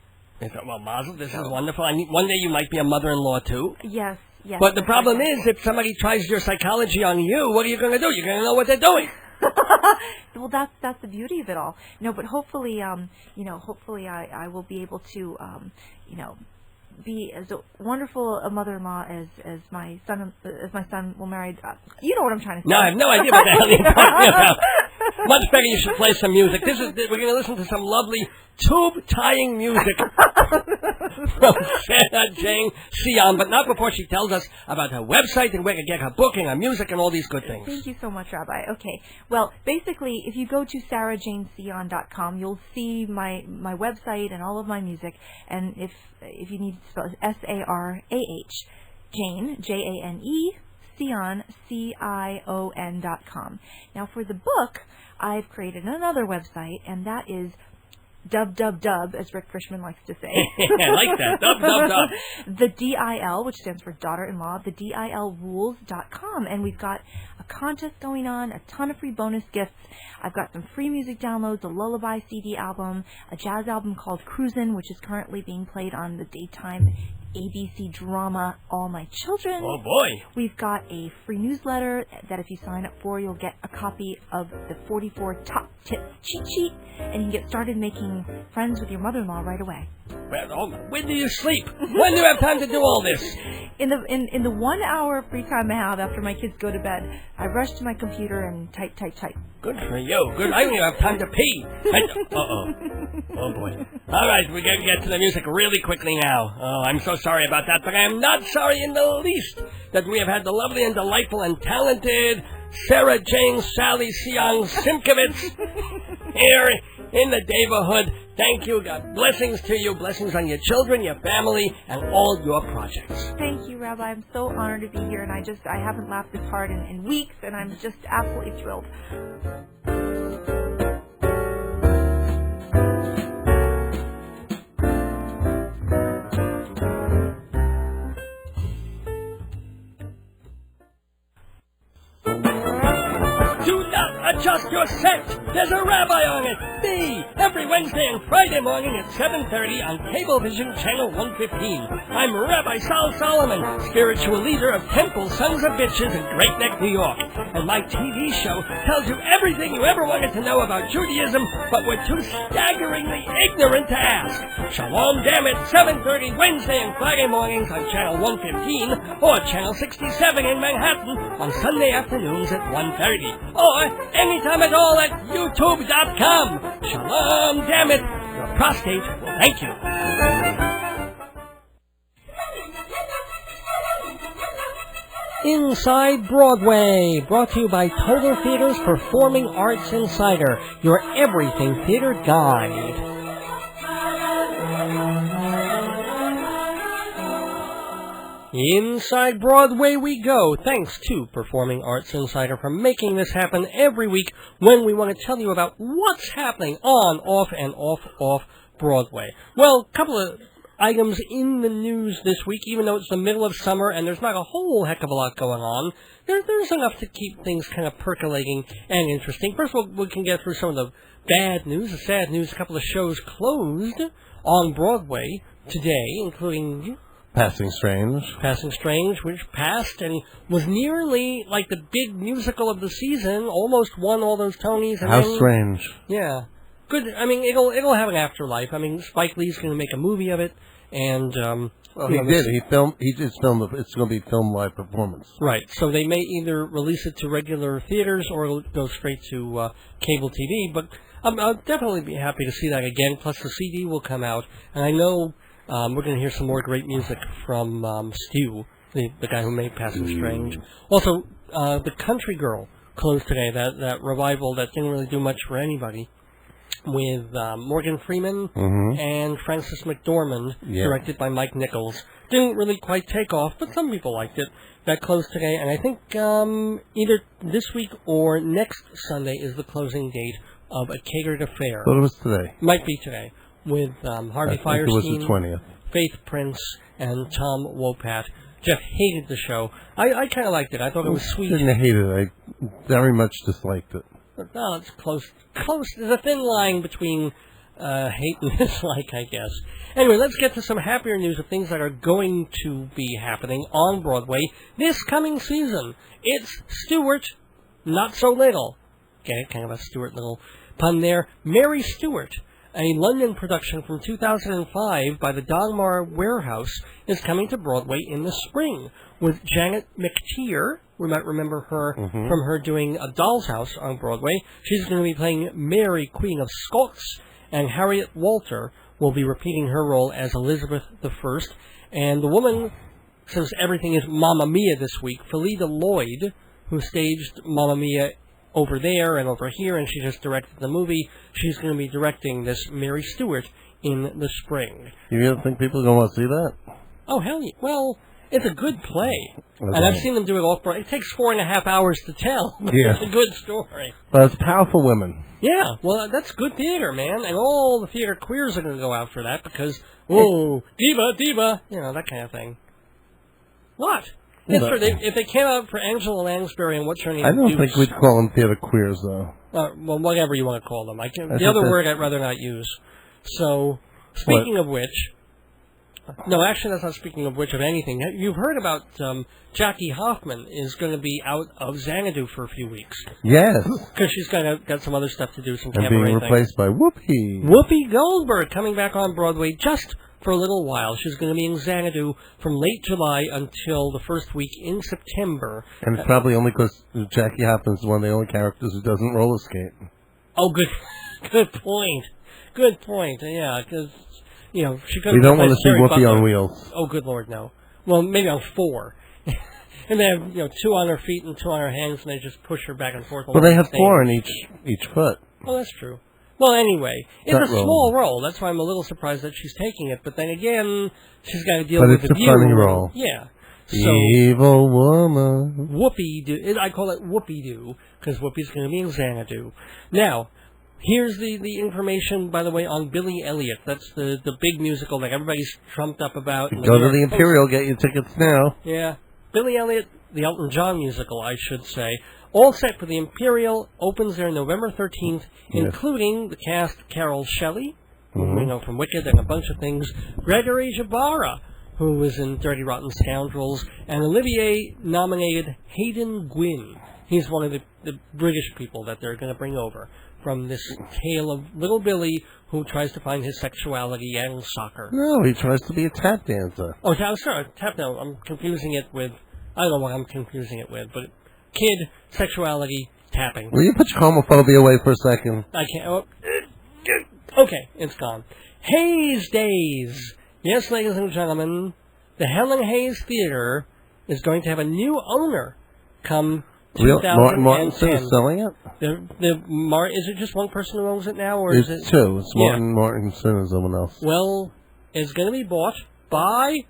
Well, Mazel, this is wonderful. One day you might be a mother-in-law too. Yes. But the problem is, if somebody tries your psychology on you, what are you going to do? You're going to know what they're doing. Well, that's the beauty of it all. But hopefully, hopefully I will be able to, be as wonderful a mother-in-law as my son will marry. You know what I'm trying to say. No, I have no idea what the hell you're talking about. Much better you should play some music. We're going to listen to some lovely tube-tying music from Sarah Jane Cion, but not before she tells us about her website and where to get her book and her music and all these good things. Thank you so much, Rabbi. Okay. Well, basically, if you go to sarahjanecion.com, you'll see my website and all of my music, and if you need to spell it, S-A-R-A-H, Jane, J-A-N-E, Cion, C-I-O-N.com. Now, for the book, I've created another website, and that is dub, as Rick Frischman likes to say. I like that. Dub. The DIL, which stands for daughter-in-law, the DILrules.com. And we've got a contest going on, a ton of free bonus gifts. I've got some free music downloads, a lullaby CD album, a jazz album called Cruisin', which is currently being played on the daytime ABC drama All My Children. Oh, boy. We've got a free newsletter that if you sign up for, you'll get a copy of the 44 Top Tips cheat sheet, and you can get started making friends with your mother-in-law right away. Well, when do you sleep? When do you have time to do all this? In the 1 hour free time I have after my kids go to bed, I rush to my computer and type. Good for you. Good. I don't even have time to pee. Oh, boy. All right, we're going to get to the music really quickly now. Oh, I'm so sorry about that, but I am not sorry in the least that we have had the lovely and delightful and talented Sarah Jane Sally Cion Simkowitz here in the neighborhood. Thank you. God blessings to you. Blessings on your children, your family, and all your projects. Thank you, Rabbi. I'm so honored to be here, and I haven't laughed this hard in weeks, and I'm just absolutely thrilled. Do not adjust your set. There's a rabbi on it. Me. Everyone. Wednesday, and Friday morning at 7:30 on Cablevision Channel 115. I'm Rabbi Sol Solomon, spiritual leader of Temple Sons of Bitches in Great Neck, New York. And my TV show tells you everything you ever wanted to know about Judaism, but were too staggeringly ignorant to ask. Shalom, damn it, 7:30 Wednesday and Friday mornings on Channel 115 or Channel 67 in Manhattan on Sunday afternoons at 1:30. Or anytime at all at YouTube.com. Shalom, damn it. Your prostate will thank you. Inside Broadway, brought to you by Total Theater's Performing Arts Insider, your everything theater guide. Inside Broadway we go. Thanks to Performing Arts Insider for making this happen every week when we want to tell you about what's happening on, off, and off Broadway. Well, a couple of items in the news this week, even though it's the middle of summer and there's not a whole heck of a lot going on. There's enough to keep things kind of percolating and interesting. First of all, we can get through some of the bad news, the sad news. A couple of shows closed on Broadway today, including Passing Strange, which passed and was nearly like the big musical of the season, almost won all those Tonys. And How strange. Yeah. Good. I mean, it'll have an afterlife. I mean, Spike Lee's going to make a movie of it, and he did. He just filmed it. It's going to be filmed live performance. Right. So they may either release it to regular theaters or it'll go straight to cable TV. But I'll definitely be happy to see that again. Plus, the CD will come out, and I know we're going to hear some more great music from Stu, the guy who made Passing Strange. Also, The Country Girl closed today. That revival that didn't really do much for anybody, with Morgan Freeman and Frances McDormand, directed by Mike Nichols. Didn't really quite take off, but some people liked it. That closed today, and I think either this week or next Sunday is the closing date of A Catered Affair. But it was today. Might be today, with Harvey Fierstein, it was the 20th. Faith Prince, and Tom Wopat. Jeff hated the show. I kind of liked it. I thought it was sweet. I didn't hate it. I very much disliked it. No, it's close. There's a thin line between hate and dislike, I guess. Anyway, let's get to some happier news of things that are going to be happening on Broadway this coming season. It's Stuart, Not So Little. Okay, kind of a Stuart Little pun there. Mary Stuart, a London production from 2005 by the Dagmar Warehouse, is coming to Broadway in the spring, with Janet McTeer. We might remember her from her doing A Doll's House on Broadway. She's going to be playing Mary, Queen of Scots, and Harriet Walter will be repeating her role as Elizabeth I. And the woman, since everything is Mamma Mia this week, Phyllida Lloyd, who staged Mamma Mia over there and over here, and she just directed the movie, she's going to be directing this Mary Stuart in the spring. You don't think people are going to want to see that? Oh, hell yeah. Well, it's a good play. Okay. And I've seen them do it off-Broadway. It takes 4.5 hours to tell. Yeah. It's a good story. But it's powerful women. Yeah, well, that's good theater, man. And all the theater queers are going to go out for that because, oh, diva, you know, that kind of thing. What? Yes, sir. If they came out for Angela Lansbury and what's her name? I don't think we'd call them theater queers, though. Well, whatever you want to call them. The other word I'd rather not use. So, speaking of which... No, actually, that's not speaking of which of anything. You've heard about Jackie Hoffman is going to be out of Xanadu for a few weeks. Yes. Because she's got some other stuff to do, some and cabaret being replaced by Whoopi. Whoopi Goldberg coming back on Broadway just for a little while. She's going to be in Xanadu from late July until the first week in September. And it's probably only because Jackie Hoffman's one of the only characters who doesn't roller skate. Oh, good point. Good point. Yeah, because... You know, she could. You don't want to see Whoopi on wheels. Oh, good Lord, no. Well, maybe on 4. And they have, 2 on her feet and 2 on her hands, and they just push her back and forth. Well, they have 4 on each foot. Well, that's true. Well, anyway, it's a small role. That's why I'm a little surprised that she's taking it. But then again, she's got to deal with the view. But it's a funny role. Yeah. So, evil woman. Whoopie-doo. I call it Whoopie-doo, because Whoopi's going to be in Xanadu. Now... Here's the information, by the way, on Billy Elliot. That's the big musical that everybody's trumped up about. Go to the Imperial, get your tickets now. Yeah. Billy Elliot, the Elton John musical, I should say, All set for the Imperial. Opens there November 13th, including the cast Carol Shelley, who we know from Wicked and a bunch of things, Gregory Jabara, who was in Dirty Rotten Scoundrels, and Olivier-nominated Hayden Gwynn. He's one of the British people that they're going to bring over from this tale of little Billy who tries to find his sexuality and soccer. No, he tries to be a tap dancer. Oh, sorry, tap no. I'm confusing it with... I don't know what I'm confusing it with, but kid, sexuality, tapping. Will you put your homophobia away for a second? I can't... Oh, okay, it's gone. Hayes Days. Yes, ladies and gentlemen, the Helen Hayes Theater is going to have a new owner come 2010. Martinson is selling it? Is it just one person who owns it now, or It's is it two. It's Martinson and someone else. Well, it's going to be bought by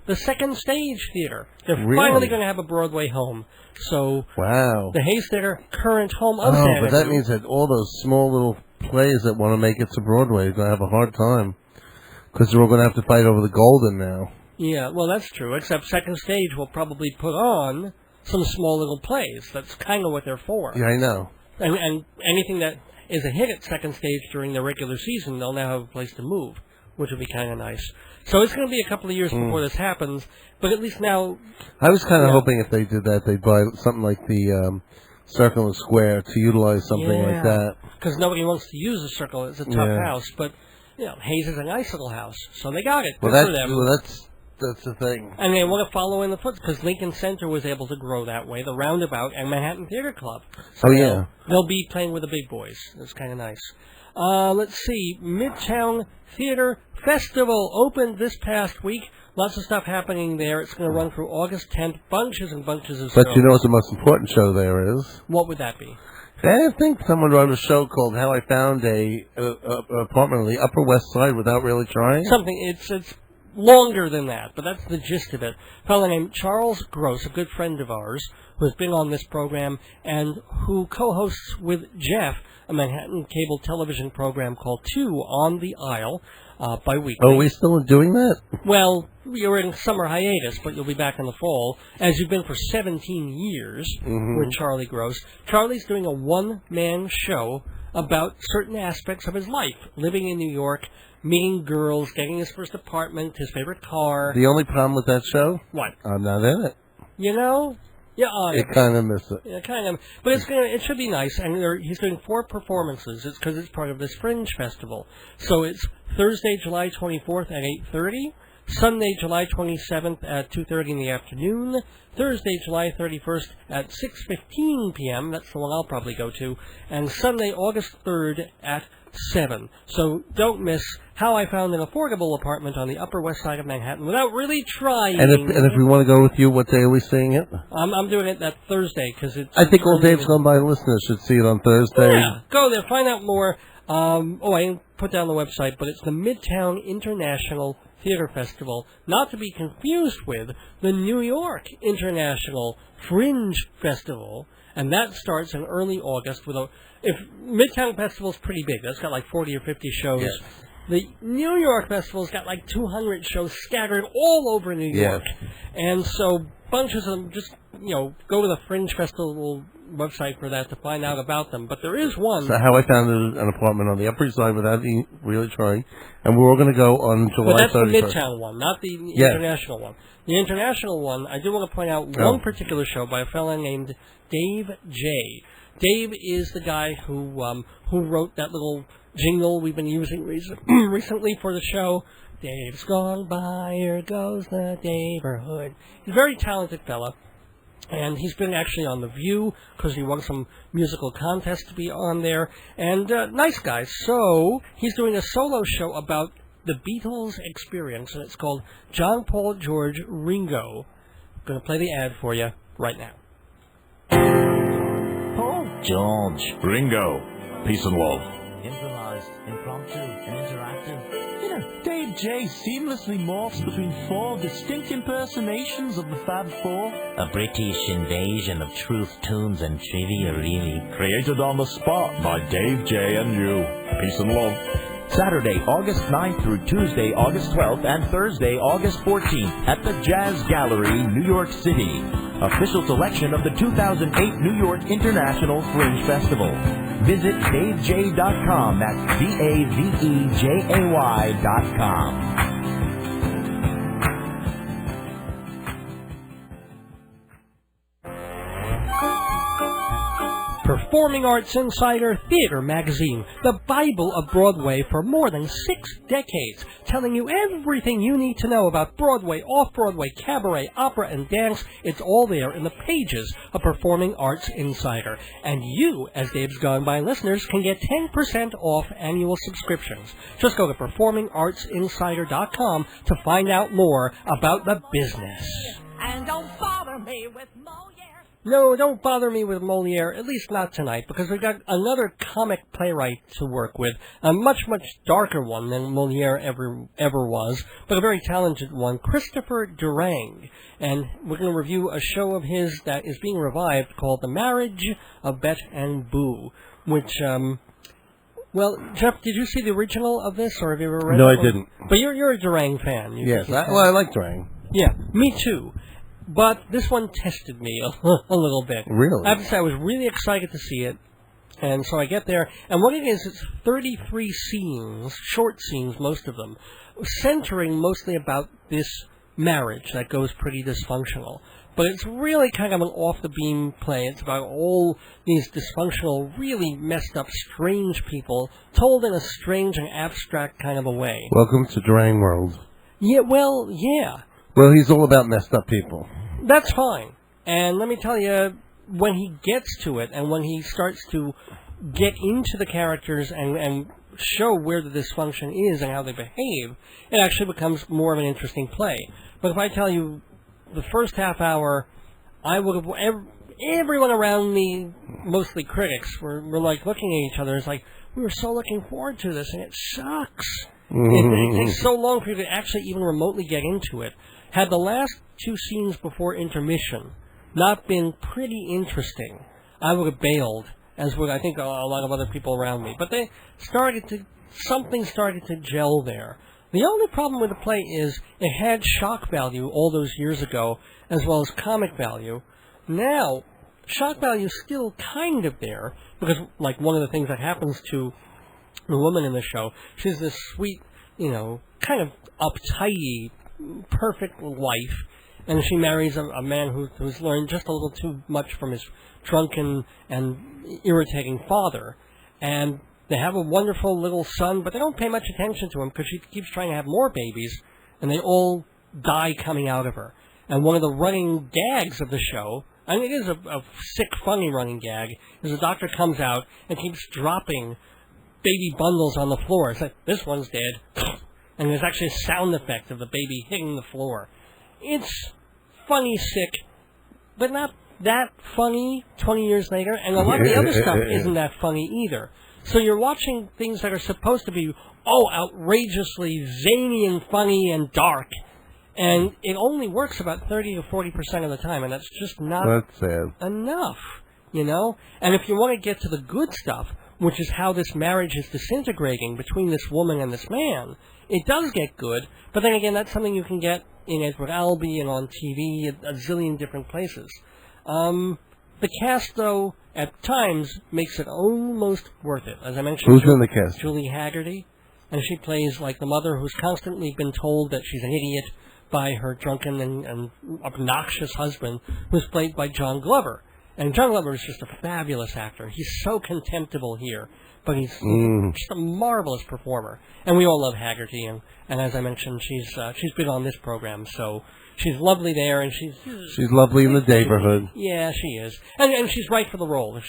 the Second Stage Theater. They're finally going to have a Broadway home. So, wow. The Hayes Theater, current home of Santa but that means that all those small little plays that want to make it to Broadway are going to have a hard time. Because they're all going to have to fight over the Golden now. Yeah, well, that's true. Except Second Stage will probably put on some small little plays. That's kind of what they're for. Yeah, I know. And anything that is a hit at Second Stage during the regular season, they'll now have a place to move, which would be kind of nice. So it's going to be a couple of years before this happens, but at least now... I was kind of hoping if they did that, they'd buy something like the Circle and Square to utilize something like that. Because nobody wants to use the Circle. It's a tough house, but... You know, Hayes is a nice little house, so they got it. Good for them. Well, that's the thing. And they want to follow in the foot, because Lincoln Center was able to grow that way, the Roundabout and Manhattan Theater Club. So they'll be playing with the big boys. It's kind of nice. Let's see. Midtown Theater Festival opened this past week. Lots of stuff happening there. It's going to run through August 10th. Bunches and bunches of shows. But you know what the most important show there is? What would that be? I think someone wrote a show called "How I Found a Apartment on the Upper West Side Without Really Trying." Something. It's longer than that, but that's the gist of it. A fellow named Charles Gross, a good friend of ours, who has been on this program and who co-hosts with Jeff a Manhattan cable television program called Two on the Aisle bi-weekly. Oh, are we still doing that? Well, you're in summer hiatus, but you'll be back in the fall, as you've been for 17 years with Charlie Gross. Charlie's doing a one-man show about certain aspects of his life, living in New York, meeting girls, getting his first apartment, his favorite car. The only problem with that show? What? I'm not in it. You know? Yeah, I kind of miss it. Yeah, kind of. But it should be nice. And he's doing 4 performances. It's because it's part of this Fringe Festival. So it's Thursday, July 24th at 8:30. Sunday, July 27th at 2:30 in the afternoon. Thursday, July 31st at 6:15 p.m. That's the one I'll probably go to. And Sunday, August 3rd at 7. So don't miss How I Found an Affordable Apartment on the Upper West Side of Manhattan Without Really Trying. And if we want to go with you, what day are we seeing it? I'm doing it that Thursday because it's... I think all Dave's Gone By listeners should see it on Thursday. Yeah, go there, find out more. I didn't put down the website, but it's the Midtown International Theater Festival, not to be confused with the New York International Fringe Festival, and that starts in early August with if Midtown Festival's pretty big, that's got like 40 or 50 shows. Yes. The New York Festival's got like 200 shows scattered all over New York. And so bunches of them, just, go to the Fringe Festival website for that to find out about them. But there is one. So How I Found an Apartment on the Upper East Side Without Really Trying. And we're all going to go on July 31st. But that's the Midtown one, not the international one. The international one, I do want to point out one particular show by a fellow named Dave J. Dave is the guy who wrote that little jingle we've been using recently for the show. Dave's gone by, here goes the neighborhood. He's a very talented fella, and he's been actually on The View because he won some musical contest to be on there, and nice guy. So he's doing a solo show about the Beatles experience, and it's called John, Paul, George, Ringo. I'm going to play the ad for you right now. Paul, George, Ringo, peace and love. Improvised, impromptu, and interactive. Dave J seamlessly morphs between 4 distinct impersonations of the Fab Four. A British invasion of truth, tunes, and trivia, really. Created on the spot by Dave J and you. Peace and love. Saturday, August 9th through Tuesday, August 12th, and Thursday, August 14th at the Jazz Gallery, New York City. official selection of the 2008 New York International Fringe Festival. Visit DaveJ.com. That's DaveJay.com. Performing Arts Insider Theater Magazine, the Bible of Broadway for more than 6 decades, telling you everything you need to know about Broadway, off-Broadway, cabaret, opera, and dance. It's all there in the pages of Performing Arts Insider. And you, as Dave's Gone By listeners, can get 10% off annual subscriptions. Just go to performingartsinsider.com to find out more about the business. And don't bother me with Moliere. No, don't bother me with Moliere, at least not tonight, because we've got another comic playwright to work with, a much, much darker one than Moliere ever was, but a very talented one, Christopher Durang. And we're going to review a show of his that is being revived called The Marriage of Bette Boo, which, well, Jeff, did you see the original of this, or have you ever read it? No, I didn't. But you're a Durang fan. Yes, I like Durang. Yeah, me too. But this one tested me a little bit. Really? I have to say, I was really excited to see it. And so I get there, and what it is, it's 33 scenes, short scenes, most of them, centering mostly about this marriage that goes pretty dysfunctional. But it's really kind of an off-the-beam play. It's about all these dysfunctional, really messed up, strange people, told in a strange and abstract kind of a way. Welcome to Durang World. Yeah, well, yeah. Well, he's all about messed up people. That's fine. And let me tell you, when he gets to it, and when he starts to get into the characters and show where the dysfunction is and how they behave, it actually becomes more of an interesting play. But if I tell you, the first half hour, I would have... Everyone around me, mostly critics, were like looking at each other. It's like, we were so looking forward to this, and it sucks. It takes so long for you to actually even remotely get into it. Had the last 2 scenes before intermission not been pretty interesting, I would have bailed, as would, I think, a lot of other people around me. But something started to gel there. The only problem with the play is it had shock value all those years ago, as well as comic value. Now, shock value is still kind of there, because, like, one of the things that happens to the woman in the show, she's this sweet, kind of uptighty, perfect wife, and she marries a man who's learned just a little too much from his drunken and irritating father, and they have a wonderful little son, but they don't pay much attention to him because she keeps trying to have more babies, and they all die coming out of her. And one of the running gags of the show, and it is a sick, funny running gag, is the doctor comes out and keeps dropping baby bundles on the floor. It's like, this one's dead. And there's actually a sound effect of the baby hitting the floor. It's funny, sick, but not that funny 20 years later. And a lot of the other stuff isn't that funny either. So you're watching things that are supposed to be, outrageously zany and funny and dark. And it only works about 30 to 40% of the time, and that's just not enough, And if you want to get to the good stuff, which is how this marriage is disintegrating between this woman and this man, it does get good, but then again, that's something you can get in Edward Albee and on TV a zillion different places. The cast, though, at times, makes it almost worth it. As I mentioned, who's in the cast? Julie Haggerty, and she plays like the mother who's constantly been told that she's an idiot by her drunken and obnoxious husband, who's played by John Glover. And John Glover is just a fabulous actor. He's so contemptible here, but he's just a marvelous performer. And we all love Haggerty, and as I mentioned, she's been on this program, so she's lovely there, and she's lovely in the neighborhood. Yeah, she is, and she's right for the role.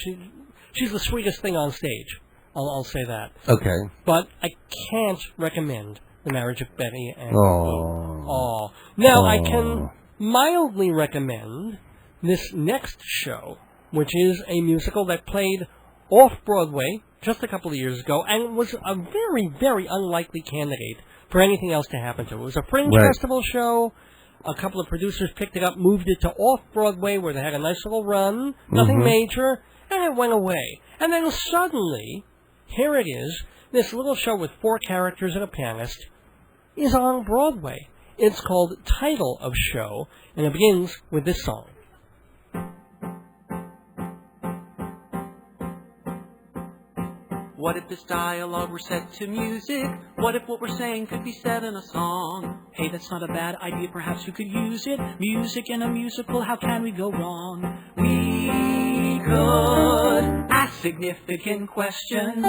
She's the sweetest thing on stage. I'll say that. Okay. But I can't recommend The Marriage of Bette and Boo. Now I can mildly recommend this next show, which is a musical that played off-Broadway just a couple of years ago and was a very, very unlikely candidate for anything else to happen to. It was a Fringe Festival show. A couple of producers picked it up, moved it to off-Broadway where they had a nice little run, nothing major, and it went away. And then suddenly, here it is, this little show with 4 characters and a pianist is on Broadway. It's called Title of Show, and it begins with this song. What if this dialogue were set to music? What if what we're saying could be said in a song? Hey, that's not a bad idea, perhaps we could use it. Music in a musical, how can we go wrong? We could ask significant questions.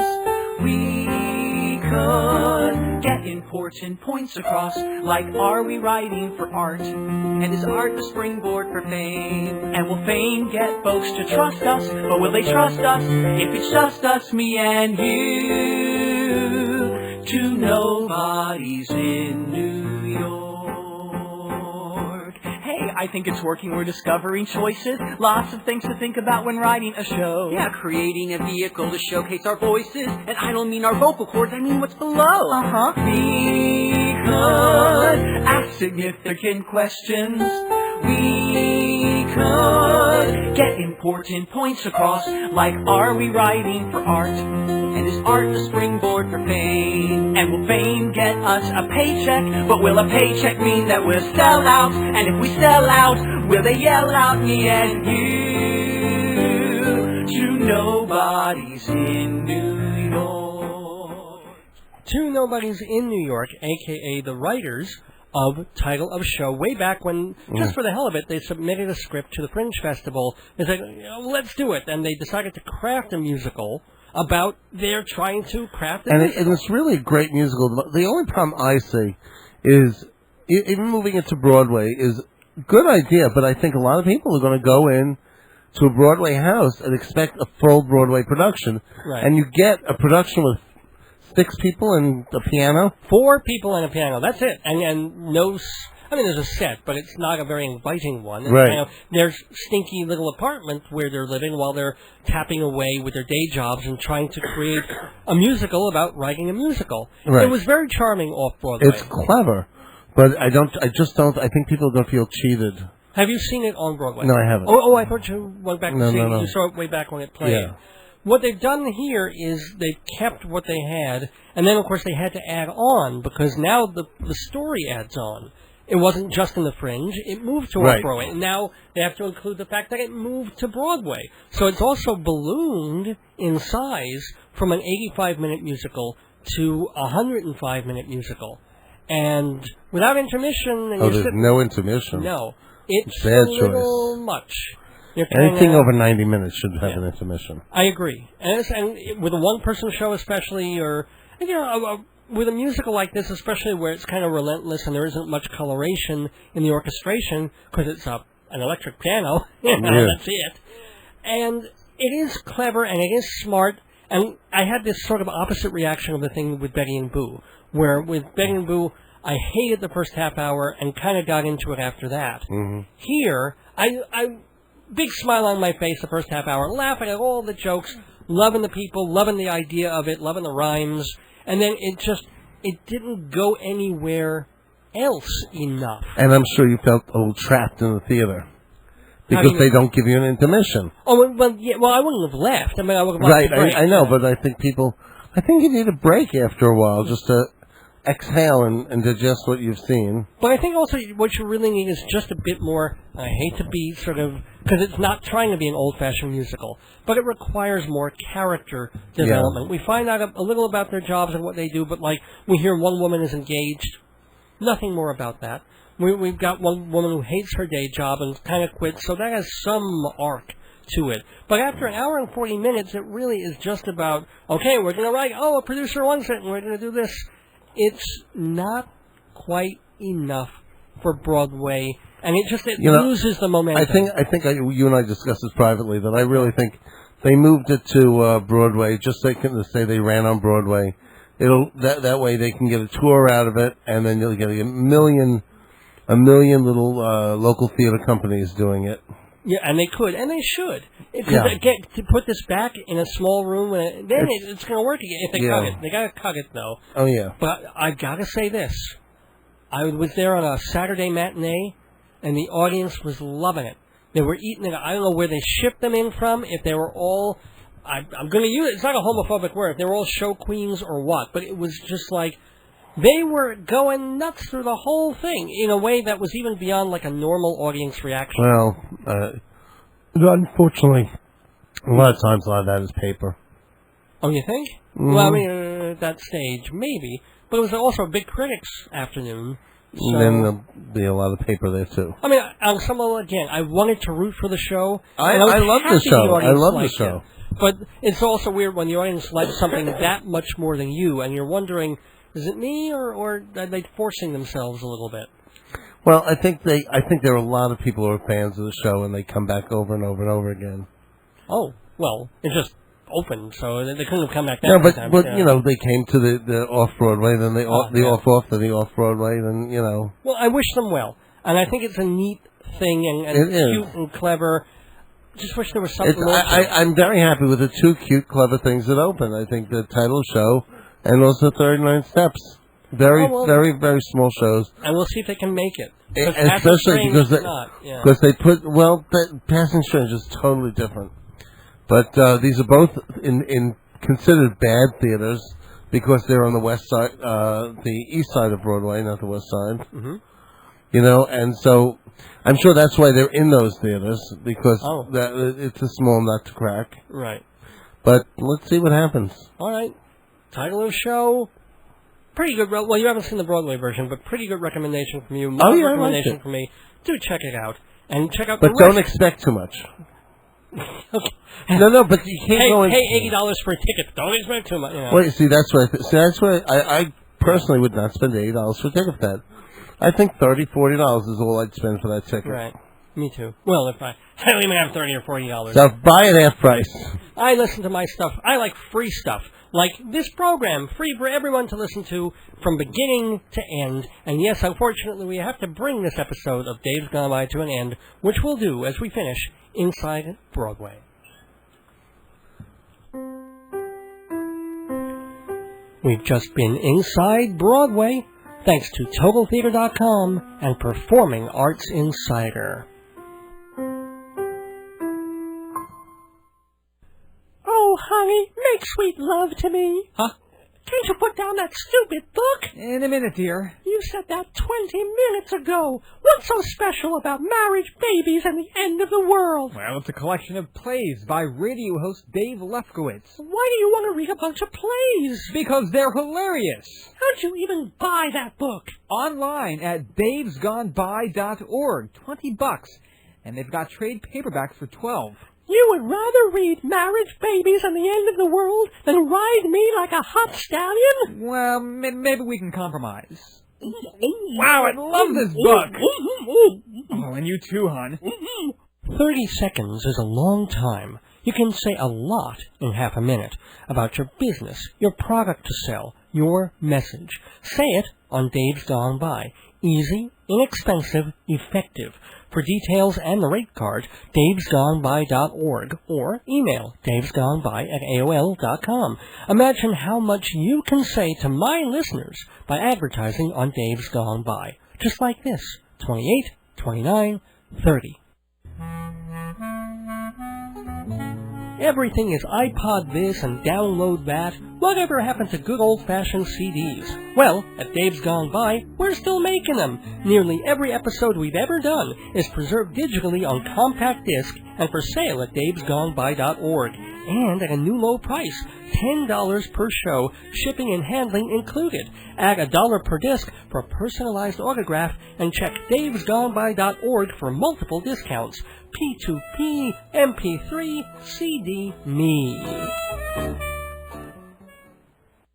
We could get important points across, like are we writing for art? And is art the springboard for fame? And will fame get folks to trust us? But will they trust us if it's just us, me and you? Two nobodies in New York. Hey, I think it's working. We're discovering choices. Lots of things to think about when writing a show. Yeah, creating a vehicle to showcase our voices. And I don't mean our vocal cords, I mean what's below. We could ask significant questions. We could get important points across, like are we writing for art? And is art the springboard for fame? And will fame get us a paycheck? But will a paycheck mean that we'll sell out? And if we sell out, will they yell out me and you? Two nobodies in New York. Two nobodies in New York, a.k.a. the writers of Title of Show, way back when, just for the hell of it, they submitted a script to the Fringe Festival. They said, let's do it. And they decided to craft a musical about their trying to craft a musical. And it's really a great musical. The only problem I see is, even moving it to Broadway is a good idea, but I think a lot of people are going to go in to a Broadway house and expect a full Broadway production. Right. And you get a production with 6 people and a piano? 4 people and a piano. That's it. And no... I mean, there's a set, but it's not a very inviting one. And, right. There's stinky little apartments where they're living while they're tapping away with their day jobs and trying to create a musical about writing a musical. Right. It was very charming off-Broadway. It's clever, but I think people don't feel cheated. Have you seen it on Broadway? No, I haven't. Oh, I thought you went back to see it. No. You saw it way back when it played. Yeah. What they've done here is they've kept what they had, and then, of course, they had to add on, because now the story adds on. It wasn't just in the Fringe. It moved to off-Broadway. And now they have to include the fact that it moved to Broadway. So it's also ballooned in size from an 85-minute musical to a 105-minute musical. And without intermission... And there's no intermission. No. It's bad a little choice. much. Anything over 90 minutes should have an intermission. I agree. And with a one-person show especially, or... with a musical like this, especially where it's kind of relentless and there isn't much coloration in the orchestration, because it's an electric piano, that's it. And it is clever and it is smart, and I had this sort of opposite reaction of the thing with Bette Boo, where with Bette Boo, I hated the first half hour and kind of got into it after that. Mm-hmm. Here, I big smile on my face the first half hour, laughing at all the jokes, loving the people, loving the idea of it, loving the rhymes. And then it didn't go anywhere else enough. And I'm sure you felt a little trapped in the theater. Because they don't give you an intermission. Oh, well, I wouldn't have left. I mean, I would have Right, I know, but I think you need a break after a while just to exhale and digest what you've seen. But I think also what you really need is just a bit more, I hate to be sort of, because it's not trying to be an old-fashioned musical, but it requires more character development. Yeah. We find out a little about their jobs and what they do, but like we hear one woman is engaged, nothing more about that. We've got one woman who hates her day job and kind of quits, so that has some arc to it. But after an hour and 40 minutes, it really is just about, okay, we're going to write, a producer wants it, and we're going to do this. It's not quite enough for Broadway, and it loses the momentum. I think you and I discussed this privately, that I really think they moved it to Broadway just so they can say they ran on Broadway. That way they can get a tour out of it, and then you'll get a million little local theater companies doing it. Yeah, and they could, and they should. To put this back in a small room, then it's going to work again. If they cut it, they got to cut it though. Oh yeah. But I've got to say this: I was there on a Saturday matinee, and the audience was loving it. They were eating it. I don't know where they shipped them in from. If they were all, I'm going to use it. It's not a homophobic word. If they were all show queens or what, but it was just like they were going nuts through the whole thing in a way that was even beyond like a normal audience reaction. Well, unfortunately, a lot of times a lot of that is paper. Oh, you think? Well, I mean, at that stage, maybe. But it was also a big critics afternoon. So, then there'll be a lot of paper there, too. I mean, on some level, again, I wanted to root for the show. I love the show. I love the show. But it's also weird when the audience likes something that much more than you, and you're wondering, is it me, or are they forcing themselves a little bit? Well, I think there are a lot of people who are fans of the show, and they come back over and over and over again. Oh, well, it just opened, so they couldn't have come back that No, but time. you know, they came to the off-Broadway, then the off-off to the off-Broadway, then, you know. Well, I wish them well, and I think it's a neat thing and cute and clever. Just wish there was something more. I'm very happy with the two cute, clever things that open. I think the title show and also 39 Steps. Very small shows. And we'll see if they can make it. Especially because they put, Passing Strange is totally different. But these are both in considered bad theaters because they're on the west side, the east side of Broadway, not the west side. Mm-hmm. You know, and so I'm sure that's why they're in those theaters because it's a small nut to crack. Right. But let's see what happens. All right. Title of show. Pretty good. Well, you haven't seen the Broadway version, but pretty good recommendation from you. Recommendation from me. Do check it out and check out. But don't expect too much. Okay. No, but you can't go in. Pay $80 for a ticket. Don't expect too much. You know. Well, see, that's why I personally would not spend $80 for a ticket for that. I think $30, $40 is all I'd spend for that ticket. Right. Me too. Well, I don't even have $30 or $40. So buy it half price. I listen to my stuff. I like free stuff. Like this program, free for everyone to listen to from beginning to end. And yes, unfortunately, we have to bring this episode of Dave's Gone By to an end, which we'll do as we finish Inside Broadway. We've just been Inside Broadway, thanks to TotalTheater.com and Performing Arts Insider. Oh, honey, make sweet love to me. Huh? Can't you put down that stupid book? In a minute, dear. You said that 20 minutes ago. What's so special about marriage, babies, and the end of the world? Well, it's a collection of plays by radio host Dave Lefkowitz. Why do you want to read a bunch of plays? Because they're hilarious. How'd you even buy that book? Online at davesgoneby.org. $20. And they've got trade paperbacks for $12. You would rather read Marriage, Babies, and the End of the World than ride me like a hot stallion? Well, maybe we can compromise. Wow, I love this book! Oh, and you too, hon. 30 seconds is a long time. You can say a lot in half a minute about your business, your product to sell, your message. Say it on Dave's Gone By. Easy, inexpensive, effective. For details and the rate card, davesgoneby.org or email davesgoneby@aol.com. Imagine how much you can say to my listeners by advertising on Dave's Gone By. Just like this, 28, 29, 30. Everything is iPod this and download that. Whatever happened to good old-fashioned CDs? Well, at Dave's Gone By, we're still making them. Nearly every episode we've ever done is preserved digitally on compact disc and for sale at davesgoneby.org. And at a new low price, $10 per show, shipping and handling included. Add $1 per disc for a personalized autograph and check davesgoneby.org for multiple discounts. P2P, MP3, CD, me.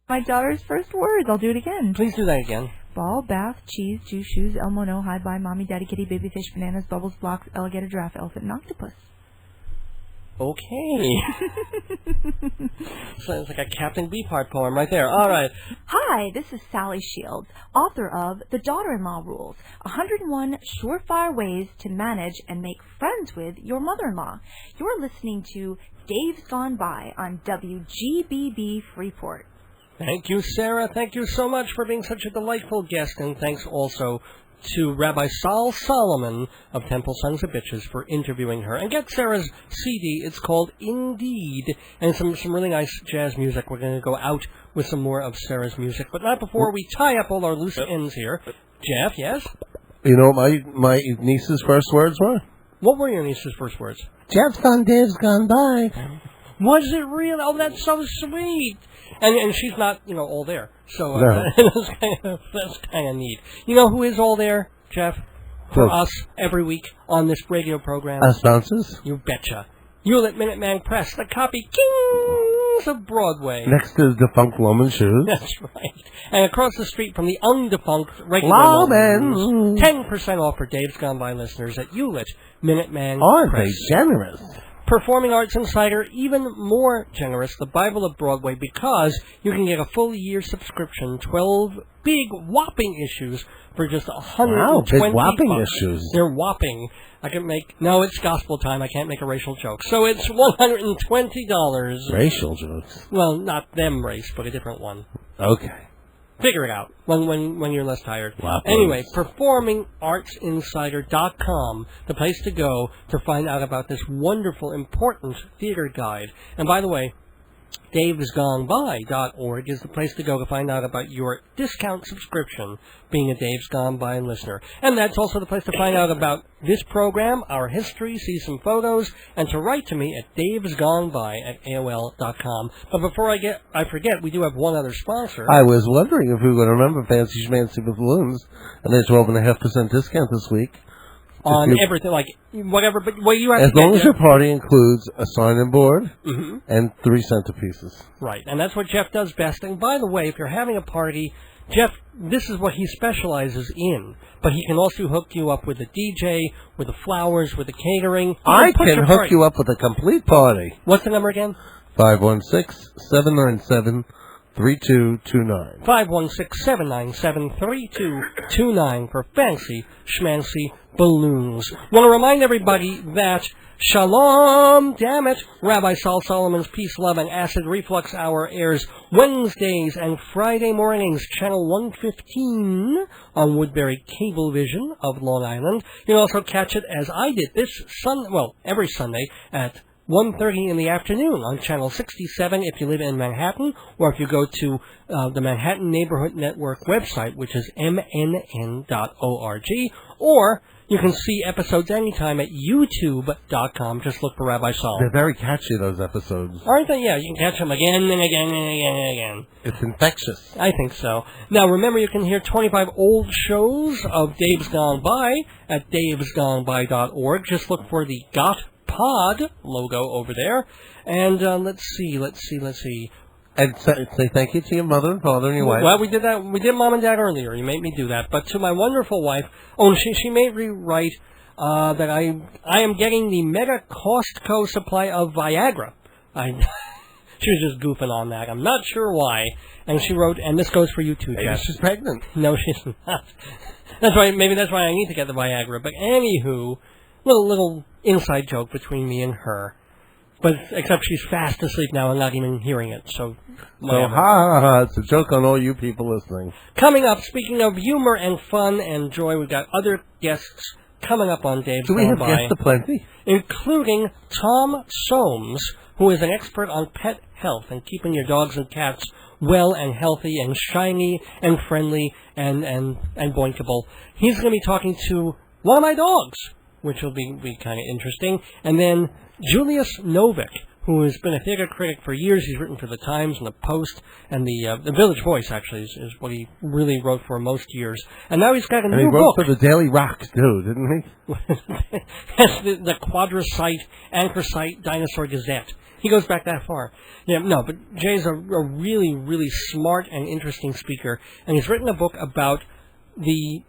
My daughter's first words. I'll do it again. Please do that again. Ball, bath, cheese, juice, shoes, Elmo, no, high, bye, mommy, daddy, kitty, baby, fish, bananas, bubbles, blocks, alligator, giraffe, elephant, and octopus. Okay. Sounds like a Captain Beefheart poem right there. All right. Hi, this is Sally Shields, author of The Daughter-in-Law Rules, 101 Surefire Ways to Manage and Make Friends with Your Mother-in-Law. You're listening to Dave's Gone By on WGBB Freeport. Thank you, Sarah. Thank you so much for being such a delightful guest, and thanks also to Rabbi Sol Solomon of Temple Sons of Bitches for interviewing her. And get Sarah's CD. It's called Indeed, and some really nice jazz music. We're going to go out with some more of Sarah's music, but not before we tie up all our loose ends here. Jeff, yes? You know what my niece's first words were? What were your niece's first words? Jeff's gone, Dave's gone by. Was it real? Oh, that's so sweet. And she's not, all there. So No. that's kind of neat. You know who is all there, Jeff? For us every week on this radio program? Us bouncers? You betcha. You'll at Minuteman Press, the copy kings of Broadway. Next to the defunct Loman Shoes. That's right. And across the street from the undefunct regular Loman. 10% off for Dave's Gone By listeners at Hewlett Minuteman Aren't Press. they generous? Performing Arts Insider, even more generous, the Bible of Broadway, because you can get a full year subscription, 12 big whopping issues for just $120. Wow, big whopping issues. They're whopping. No, it's gospel time. I can't make a racial joke. So it's $120. Racial jokes. Well, not them race, but a different one. Okay. Figure it out when you're less tired. Wow. Anyway, performingartsinsider.com, the place to go to find out about this wonderful, important theater guide. And by the way, davesgoneby.org is the place to go to find out about your discount subscription, being a Dave's Gone By listener. And that's also the place to find out about this program, our history, see some photos, and to write to me at davesgoneby@aol.com. But before I forget, we do have one other sponsor. I was wondering if we were going to remember Fancy Schmancy with Balloons, and their 12.5% discount this week. On everything, like whatever, but what you have as to long get as your party includes a sign-in board and 3 centerpieces. Right, and that's what Jeff does best. And by the way, if you're having a party, Jeff, this is what he specializes in. But he can also hook you up with a DJ, with the flowers, with the catering. I can hook you up with a complete party. What's the number again? 516-797-3229. 516-797-3229 for Fancy Schmancy Balloons. Want to remind everybody that Shalom, damn it, Rabbi Sol Solomon's Peace, Love, and Acid Reflux Hour airs Wednesdays and Friday mornings, Channel 115 on Woodbury Cablevision of Long Island. You can also catch it as I did every Sunday at 1:30 in the afternoon on Channel 67 if you live in Manhattan, or if you go to the Manhattan Neighborhood Network website, which is mnn.org, or you can see episodes anytime at youtube.com. Just look for Rabbi Sol. They're very catchy, those episodes. Aren't they? Yeah, you can catch them again and again and again and again. It's infectious. I think so. Now, remember, you can hear 25 old shows of Dave's Gone By at davesgoneby.org. Just look for the Got Pod logo over there. And let's see. And say thank you to your mother and father and your wife. Well, we did that. We did Mom and Dad earlier. You made me do that. But to my wonderful wife, she made me write that I am getting the Mega Costco supply of Viagra. She was just goofing on that. I'm not sure why. And she wrote, and this goes for you too, Jeff. She's pregnant. No, she's not. Maybe that's why I need to get the Viagra. But anywho, little inside joke between me and her. But except she's fast asleep now and not even hearing it, so whatever. It's a joke on all you people listening. Coming up, speaking of humor and fun and joy, we've got other guests coming up on Dave's Do we have guests aplenty? Including Tom Soames, who is an expert on pet health and keeping your dogs and cats well and healthy and shiny and friendly and boinkable. He's going to be talking to one of my dogs, which will be kind of interesting. And then Julius Novick, who has been a theater critic for years. He's written for The Times and The Post, and the Village Voice, actually, is what he really wrote for most years. And now he's got a new book. He wrote for the Daily Rock, too, didn't he? That's the Quadracite, Anthracite Dinosaur Gazette. He goes back that far. Yeah, no, but Jay's a really, really smart and interesting speaker, and he's written a book about the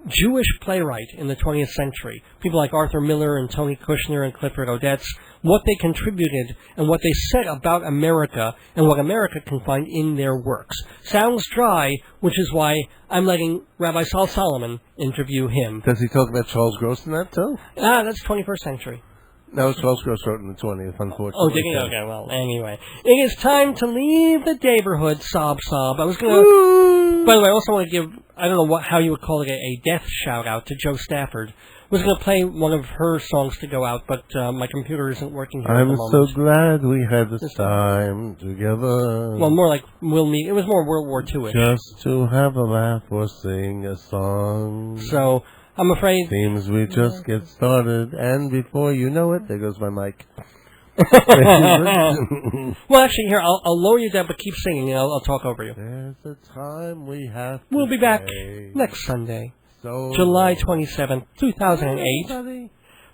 Jewish playwright in the 20th century, people like Arthur Miller and Tony Kushner and Clifford Odets, what they contributed and what they said about America and what America can find in their works. Sounds dry, which is why I'm letting Rabbi Sol Solomon interview him. Does he talk about Charles Gross in that, too? That's 21st century. No, Charles Gross wrote in the 20th, unfortunately. Oh, did he? Okay, well, anyway. It is time to leave the neighborhood, sob. I was going to... By the way, I also want to give, I don't know how you would call it, a death shout-out to Jo Stafford. I was going to play one of her songs to go out, but my computer isn't working here at the moment. I'm so glad we had this time together. Well, more like we'll meet. It was more World War II-ish. Just to have a laugh or sing a song. So... I'm afraid... Seems we just get started, and before you know it, there goes my mic. Well, actually, here, I'll lower you down, but keep singing, and I'll talk over you. There's a time we have to We'll be back pay. next Sunday, So July 27th, 2008,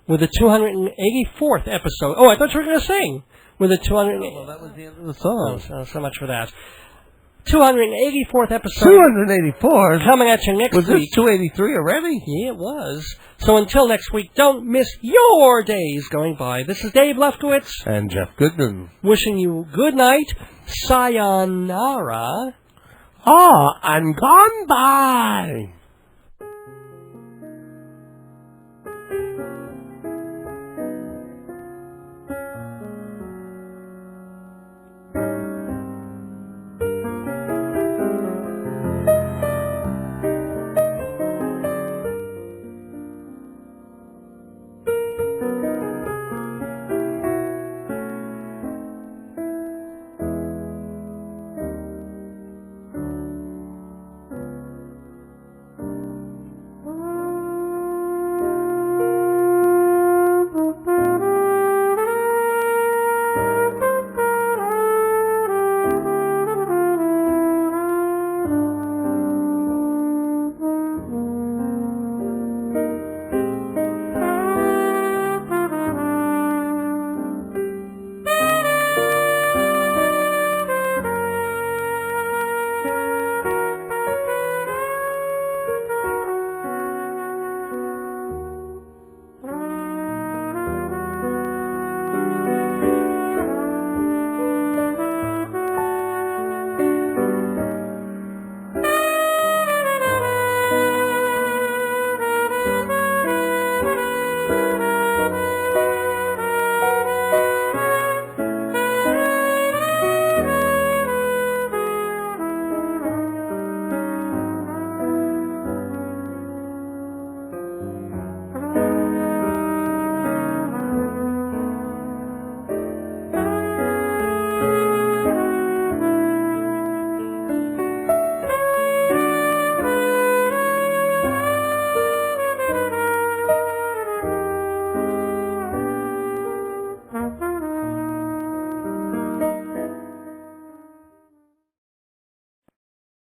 with the 284th episode. Oh, I thought you were going to sing. With the 280. Well, that was the end of the song. So much for that. 284th episode. 284? Coming at you next week. Was this 283 already? Yeah, it was. So until next week, don't miss your days going by. This is Dave Lefkowitz. And Jeff Goodman. Wishing you good night. Sayonara. And gone by.